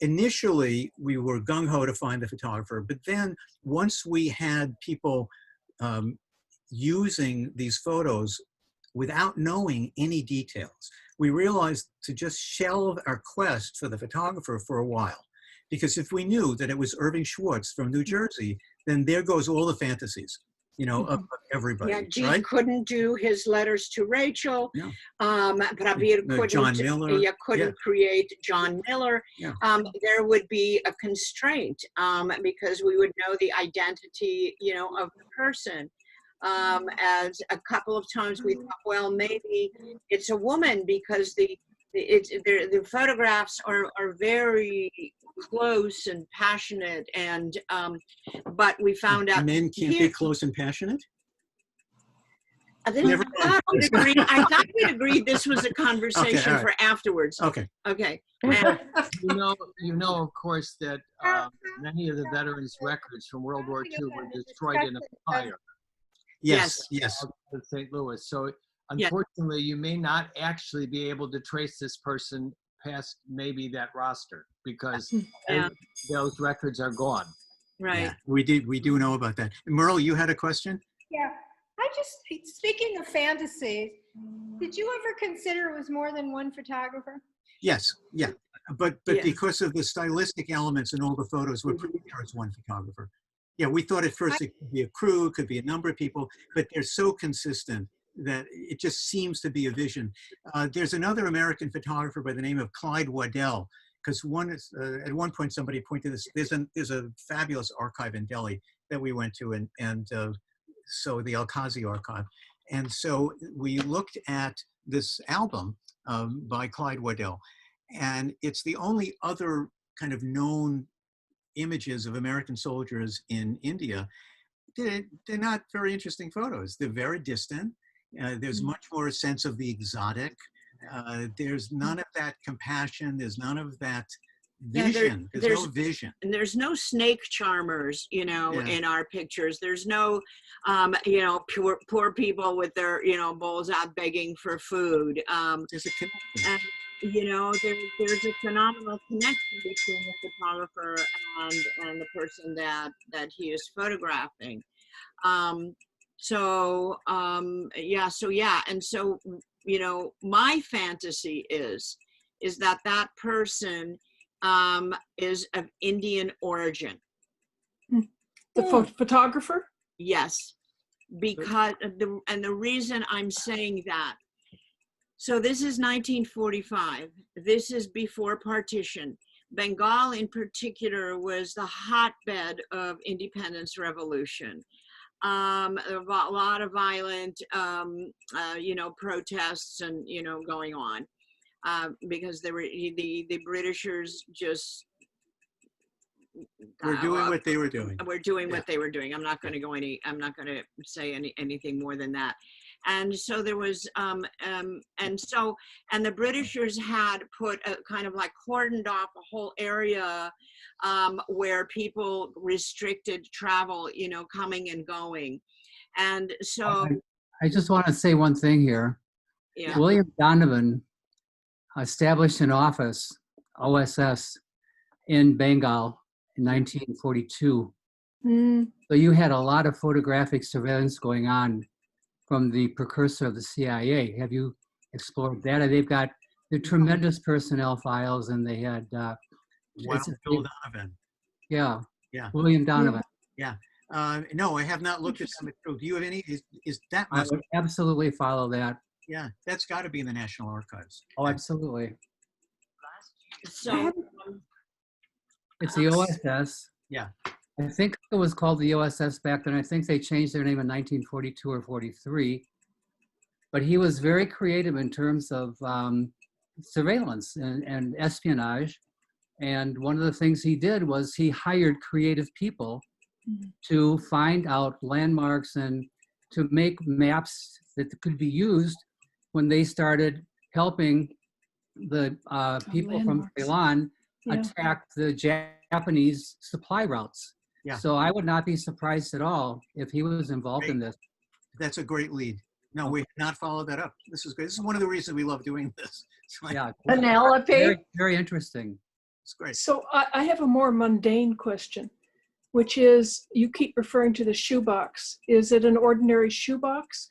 Initially, we were gung-ho to find the photographer, but then once we had people using these photos without knowing any details, we realized to just shelve our quest for the photographer for a while. Because if we knew that it was Irving Schwartz from New Jersey, then there goes all the fantasies, of everybody, Yeah, Gene right? couldn't do his letters to Rachel. Yeah. Prabir No, couldn't, John Miller. you couldn't Yeah. create John Miller. Yeah. There would be a constraint because we would know the identity, of the person. As a couple of times we thought, well, maybe it's a woman because the photographs are very close and passionate, and but we found out Men can't be close and passionate. I Never- thought we'd agreed this was a conversation all right. for afterwards. Okay. Okay. And- You know, of course, that many of the veterans' records from World War II were destroyed in a fire Yes. in St. Louis. So unfortunately, you may not actually be able to trace this person past maybe that roster because Yeah. those records are gone. right. Yeah, we do know about that. Merle, you had a question? Yeah, speaking of fantasy, did you ever consider it was more than one photographer? Yes, yeah. But Yeah. because of the stylistic elements in all the photos, we're pretty sure it's one photographer. Yeah, we thought at first it could be a crew, it could be a number of people, but they're so consistent that it just seems to be a vision. There's another American photographer by the name of Clyde Waddell, because at one point somebody pointed this, there's a fabulous archive in Delhi that we went to, and so the Al-Qazi archive. And so we looked at this album by Clyde Waddell, and it's the only other kind of known images of American soldiers in India. They're not very interesting photos. They're very distant. There's much more a sense of the exotic. There's none of that compassion. There's none of that vision. There's no vision. And there's no snake charmers, in our pictures. There's no, poor people with their, bowls out begging for food. There's a connection. And, there's a phenomenal connection between the photographer and the person that he is photographing. And so, my fantasy is that person is of Indian origin. The photographer? Yes, because the reason I'm saying that, so this is 1945. This is before partition. Bengal in particular was the hotbed of independence revolution. A lot of violent, protests and, going on because they were, the Britishers just We're doing what they were doing. We're doing what they were doing. I'm not going to say anything more than that. And so there was, and the Britishers had put a kind of like cordoned off a whole area where people restricted travel, coming and going. And so. I just want to say one thing here. Yeah. William Donovan established an office, OSS, in Bengal in 1942. So you had a lot of photographic surveillance going on from the precursor of the CIA. Have you explored that? They've got the tremendous personnel files, and they had Wow, Bill Donovan. Yeah. William Donovan. Yeah. No, I have not looked at them. Do you have any? Is that? I would absolutely follow that. Yeah, that's got to be in the National Archives. Oh, absolutely. So it's the OSS. Yeah. I think it was called the OSS back then. I think they changed their name in 1942 or 43. But he was very creative in terms of surveillance and espionage. And one of the things he did was he hired creative people to find out landmarks and to make maps that could be used when they started helping the people from Salon Yeah. attacked the Japanese supply routes. Yeah. So I would not be surprised at all if he was involved in this. That's a great lead. No, we have not followed that up. This is great. This is one of the reasons we love doing this. It's like, Yeah, Penelope? very, very interesting. it's great. So I have a more mundane question, which is, you keep referring to the shoebox. Is it an ordinary shoebox?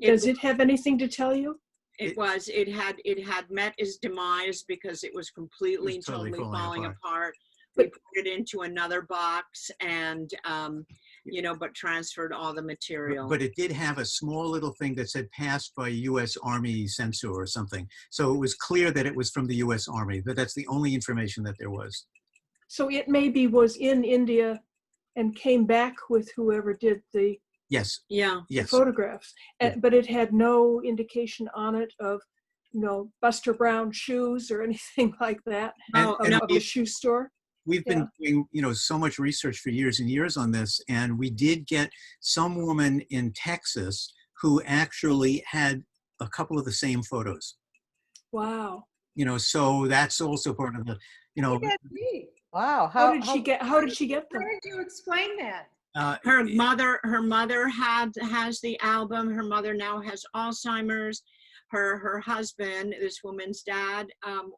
Does it have anything to tell you? It had met its demise because it was completely and totally totally falling falling apart. apart. We put it into another box and, but transferred all the material. But it did have a small little thing that said passed by U.S. Army censor or something. So it was clear that it was from the U.S. Army, but that's the only information that there was. So it maybe was in India and came back with whoever did the Yes. Yeah. Yes. photographs. Yes. But it had no indication on it of, Buster Brown shoes or anything like that Oh, of a shoe store. We've been doing, so much research for years and years on this, and we did get some woman in Texas who actually had a couple of the same photos. Wow. So that's also part of the, That's neat. Wow. How did she get them? How did you explain that? Her mother has the album. Her mother now has Alzheimer's. Her husband, this woman's dad,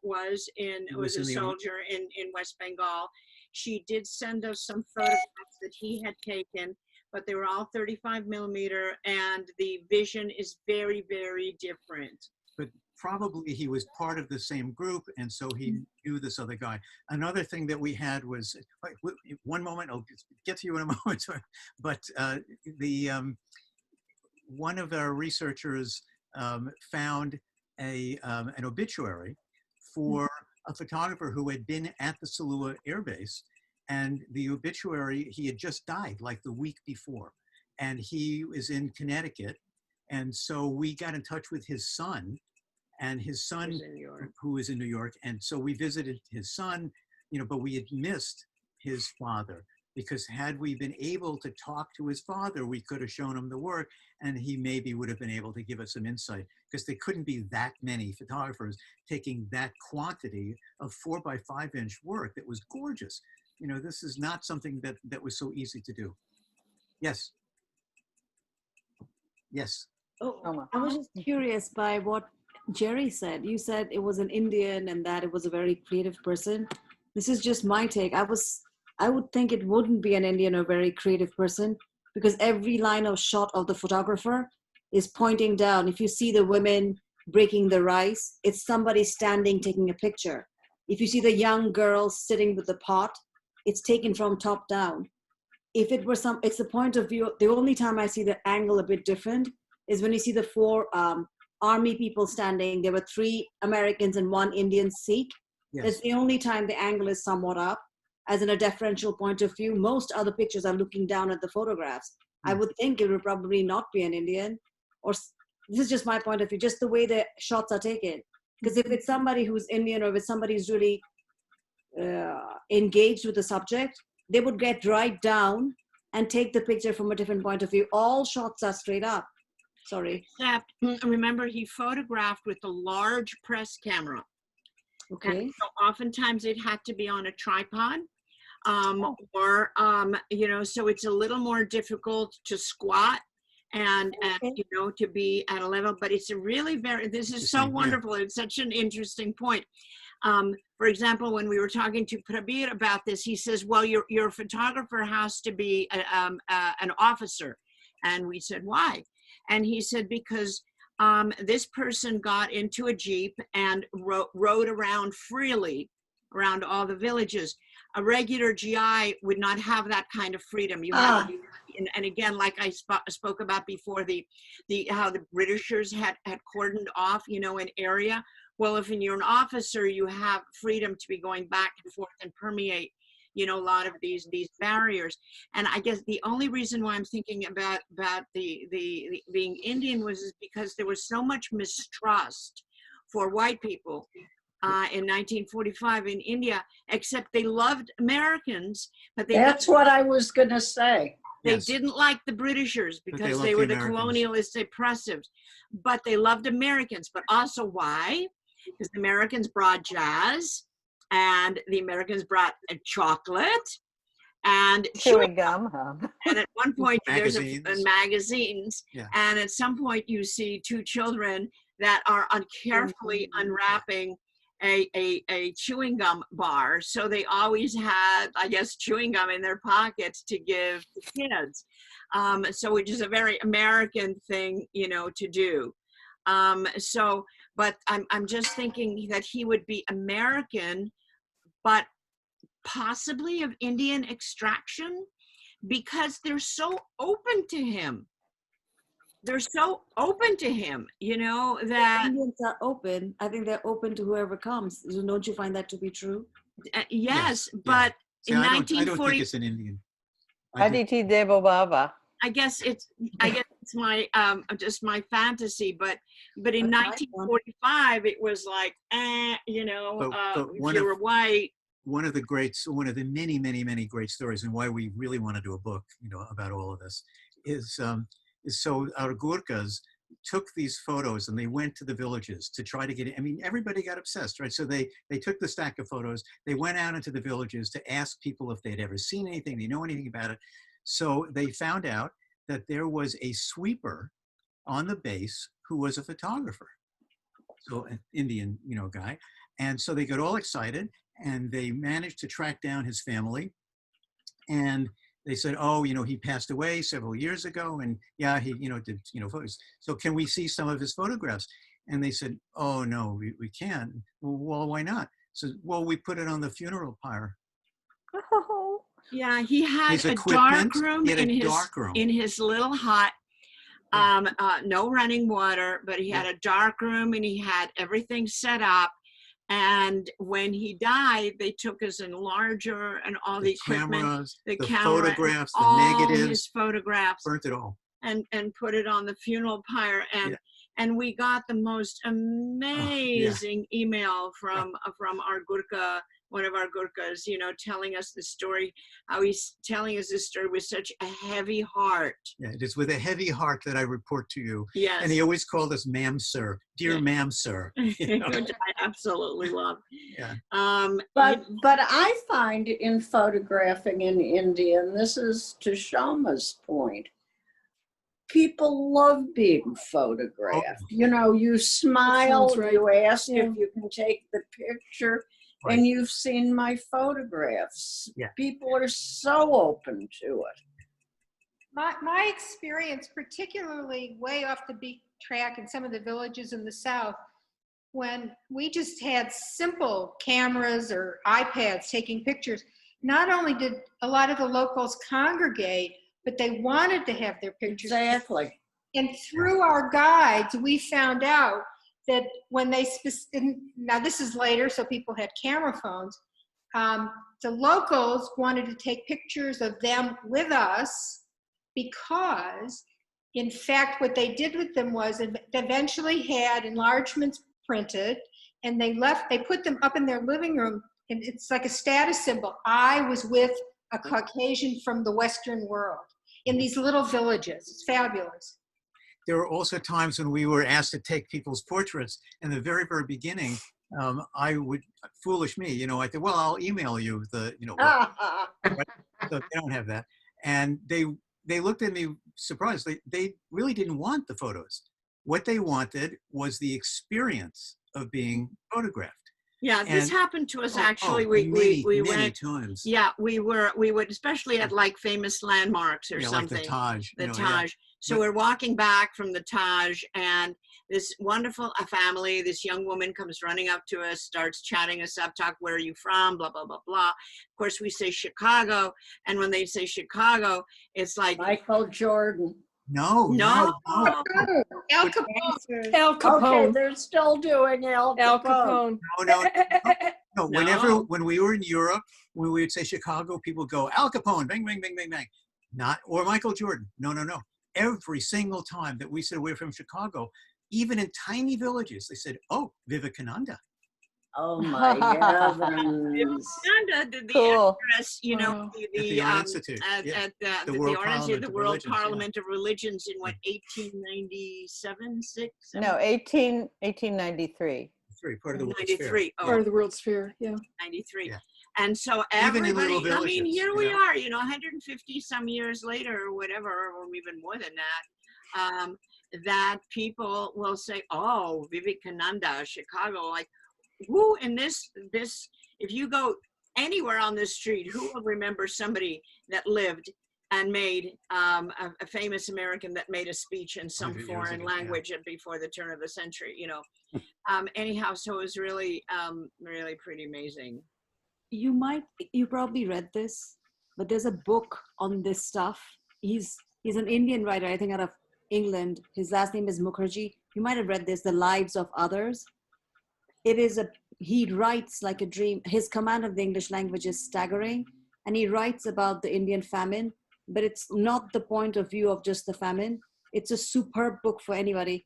was a soldier in West Bengal. She did send us some photographs that he had taken, but they were all 35 millimeter, and the vision is very, very different. But probably he was part of the same group, and so he knew this other guy. Another thing that we had was, one moment, I'll get to you in a moment, sorry. But one of our researchers found an obituary for a photographer who had been at the Salua Air Base, and the obituary, he had just died like the week before, and he was in Connecticut, and so we got in touch with his son, and his son who was in New York, and so we visited his son, but we had missed his father, because had we been able to talk to his father, we could have shown him the work, and he maybe would have been able to give us some insight, because there couldn't be that many photographers taking that quantity of 4x5 inch work that was gorgeous. This is not something that was so easy to do. Yes. Yes. Oh, I was just curious by what Jerry said. You said it was an Indian and that it was a very creative person. This is just my take. I would think it wouldn't be an Indian or very creative person, because every line of shot of the photographer is pointing down. If you see the women breaking the rice, it's somebody standing taking a picture. If you see the young girl sitting with the pot, it's taken from top down. If it were it's the point of view. The only time I see the angle a bit different is when you see the four army people standing. There were 3 Americans and 1 Indian Sikh. Yes. That's the only time the angle is somewhat up. As in a deferential point of view, most other pictures are looking down at the photographs. I would think it would probably not be an Indian, or this is just my point of view, just the way the shots are taken. Because if it's somebody who's Indian, or if it's somebody who's really engaged with the subject, they would get right down and take the picture from a different point of view. All shots are straight up. Sorry. Except, remember, he photographed with a large press camera. Okay. And so oftentimes it had to be on a tripod, so it's a little more difficult to squat and to be at a level, but it's a really this is so wonderful. It's such an interesting point. For example, when we were talking to Prabir about this, he says, well, your photographer has to be an officer. And we said, why? And he said, because this person got into a Jeep and rode around freely around all the villages. A regular GI would not have that kind of freedom. You have to be, and again, like I spoke about before, how the Britishers had cordoned off, an area. Well, if you're an officer, you have freedom to be going back and forth and permeate, a lot of these barriers. And I guess the only reason why I'm thinking about the being Indian was because there was so much mistrust for white people in 1945 in India, except they loved Americans, but that's what I was going to say. They didn't like the Britishers because they were the colonialist oppressives, but they loved Americans. But also why? Because the Americans brought jazz and the Americans brought a chocolate and Chewing gum, huh? And at one point, there's Magazines. magazines, Yeah. and at some point, you see two children that are carefully unwrapping a chewing gum bar. So they always had, I guess, chewing gum in their pockets to give to kids. So which is a very American thing, you know, to do. But I'm just thinking that he would be American, but possibly of Indian extraction, because they're so open to him. They're so open to him, you know, that Indians are open. I think they're open to whoever comes. Don't you find that to be true? yes, Yeah. but See, in I don't think 1940, it's an Indian. Aditi Devo Baba. I guess it's my just my fantasy, but in That's my one. 1945 it was like, you know, But if you were white. One of the many, many, many great stories, and why we really want to do a book, you know, about all of this, is so our Gurkhas took these photos and they went to the villages to try to get it. I mean, everybody got obsessed, right? So they took the stack of photos, they went out into the villages to ask people if they'd ever seen anything, they know anything about it. So they found out that there was a sweeper on the base who was a photographer, so an Indian, you know, guy. And so they got all excited and they managed to track down his family. And they said, oh, you know, he passed away several years ago, and yeah, he, you know, did, you know, photos. So can we see some of his photographs? And they said, oh no, we can't. Well, why not? So, well, we put it on the funeral pyre. Yeah, he had His a equipment, dark room he had in a his dark room. in his little hut. No running water, but he had a dark room and he had everything set up. And when he died, they took his enlarger and all the equipment, cameras, the camera, photographs, the all negatives, his photographs, burnt it all, and put it on the funeral pyre. And we got the most amazing email from our Gurkha, one of our Gurkhas, you know, telling us the story, how he's telling us this story with such a heavy heart. Yeah, it is with a heavy heart that I report to you. Yes. And he always called us ma'am, sir, dear ma'am, sir. You know? Which I absolutely love. Yeah. But I find in photographing in India, and this is to Shama's point, people love being photographed. You know, you smile, right. you ask Yeah. if you can take the picture, Right. and you've seen my photographs. Yeah. People are so open to it. My experience, particularly way off the beat track in some of the villages in the South, when we just had simple cameras or iPads taking pictures, not only did a lot of the locals congregate, but they wanted to have their pictures. Exactly. And through our guides, we found out that when they, now this is later, so people had camera phones, the locals wanted to take pictures of them with us because, in fact, what they did with them was they eventually had enlargements printed, and they put them up in their living room, and it's like a status symbol. I was with a Caucasian from the Western world in these little villages. It's fabulous. There were also times when we were asked to take people's portraits. In the very, very beginning, I would, foolish me, you know, I said, well, I'll email you the, you know, right? So they don't have that. And they looked at me surprised. They really didn't want the photos. What they wanted was the experience of being photographed. Yeah, this happened to us actually. We many went times. Yeah, we would, especially at like famous landmarks or something. Like the Taj. The you know, Taj. yeah. So we're walking back from the Taj, and this wonderful family, this young woman comes running up to us, starts chatting us up, where are you from, blah, blah, blah, blah. Of course, we say Chicago, and when they say Chicago, it's like Michael Jordan. No. Al Capone. Al Capone. Okay, they're still doing Al Capone. No. When we were in Europe, when we would say Chicago, people go, Al Capone, bang, bang, bang, bang, bang. Or Michael Jordan. No. Every single time that we said we're from Chicago, even in tiny villages, they said, oh, Vivekananda. Oh my heavens. Vivekananda did the address, you know, the Art Institute. the World Parliament of Religions in what, 1897, 6? No, 1893. 93, part of the World's Fair. 93. Oh, Part of the World's Fair, yeah. 93. Yeah. And so Even in little everybody, I mean, villages, here you we know? are, 150 some years later or whatever, or even more than that, that people will say, oh, Vivekananda, Chicago, like, who in this, if you go anywhere on this street, who will remember somebody that lived and made a famous American that made a speech in some 100 years foreign ago, yeah. language before the turn of the century, anyhow, so it was really, really pretty amazing. You probably read this, but there's a book on this stuff. He's an Indian writer, I think out of England. His last name is Mukherjee. You might have read this, The Lives of Others. He writes like a dream. His command of the English language is staggering. And he writes about the Indian famine, but it's not the point of view of just the famine. It's a superb book for anybody.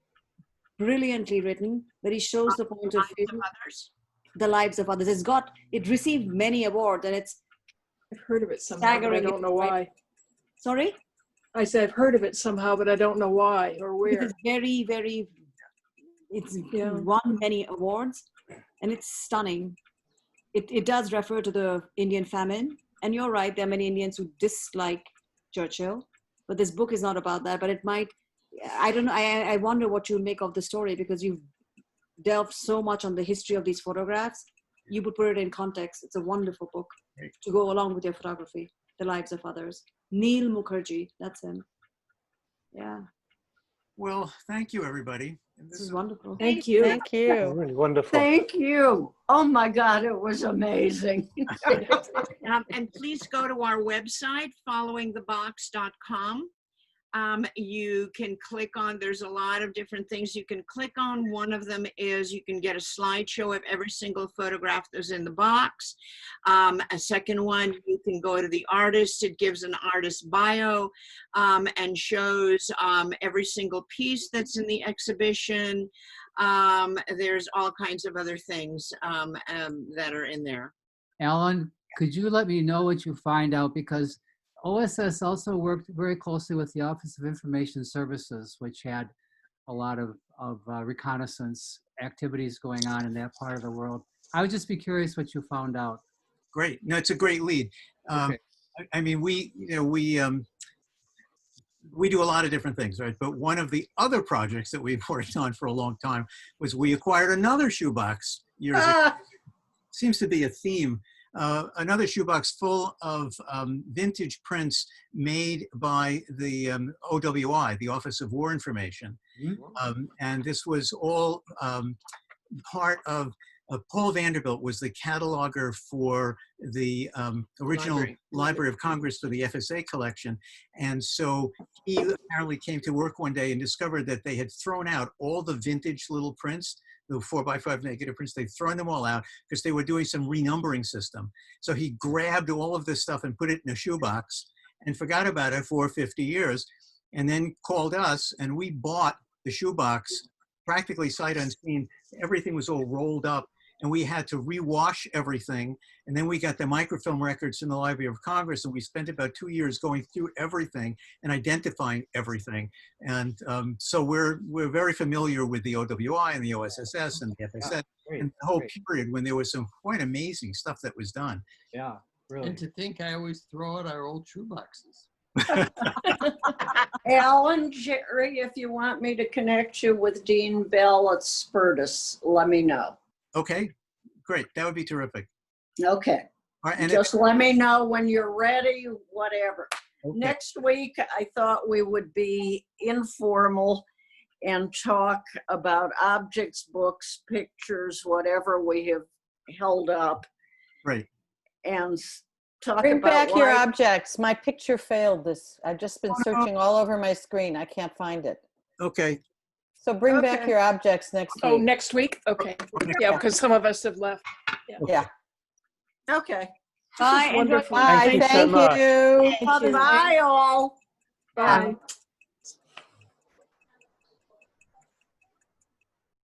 Brilliantly written, but he shows the point of view. Others. The Lives of Others. It received many awards, and it's I've heard of it somehow, but I don't know why. Sorry? I said I've heard of it somehow, but I don't know why or where. It's very, very, won many awards, and it's stunning. It does refer to the Indian famine, and you're right, there are many Indians who dislike Churchill, but this book is not about that, but it might, I don't know, I wonder what you make of the story, because you've delved so much on the history of these photographs. You would put it in context. It's a wonderful book to go along with your photography, The Lives of Others. Neil Mukherjee, that's him. Yeah. Well, thank you, everybody. This is wonderful. Thank you. Thank you. Really wonderful. Thank you. Oh my God, it was amazing. And please go to our website, followingthebox.com. You can click on, there's a lot of different things you can click on. One of them is you can get a slideshow of every single photograph that's in the box. A second one, you can go to the artist. It gives an artist bio and shows every single piece that's in the exhibition. There's all kinds of other things that are in there. Alan, could you let me know what you find out? Because OSS also worked very closely with the Office of Information Services, which had a lot of reconnaissance activities going on in that part of the world. I would just be curious what you found out. Great. No, it's a great lead. Okay. I mean, we do a lot of different things, right? But one of the other projects that we've worked on for a long time was we acquired another shoebox years ago. Seems to be a theme. Another shoebox full of vintage prints made by the OWI, the Office of War Information. And this was all part of Paul Vanderbilt was the cataloger for the original Library of Congress for the FSA collection. And so he apparently came to work one day and discovered that they had thrown out all the vintage little prints, the 4x5 negative prints. They'd thrown them all out because they were doing some renumbering system. So he grabbed all of this stuff and put it in a shoebox and forgot about it for 50 years, and then called us, and we bought the shoebox practically sight unseen. Everything was all rolled up, and we had to rewash everything. And then we got the microfilm records in the Library of Congress, and we spent about 2 years going through everything and identifying everything. And so we're very familiar with the OWI and the OSSS and the FSS and the whole period when there was some quite amazing stuff that was done. Yeah, really. And to think I always throw out our old shoeboxes. Alan, Jerry, if you want me to connect you with Dean Bell at Spertus, let me know. Okay, great. That would be terrific. Okay. All right, and just let me know when you're ready, whatever. Okay. Next week, I thought we would be informal and talk about objects, books, pictures, whatever we have held up. Right. And talk Bring about back your objects. My picture failed this. I've just been searching all over my screen. I can't find it. Okay. So bring back your objects next week. Oh, next week? Okay. Yeah, because some of us have left. Yeah. Okay. Bye. Wonderful. Bye. Thank you. Bye, all. Bye.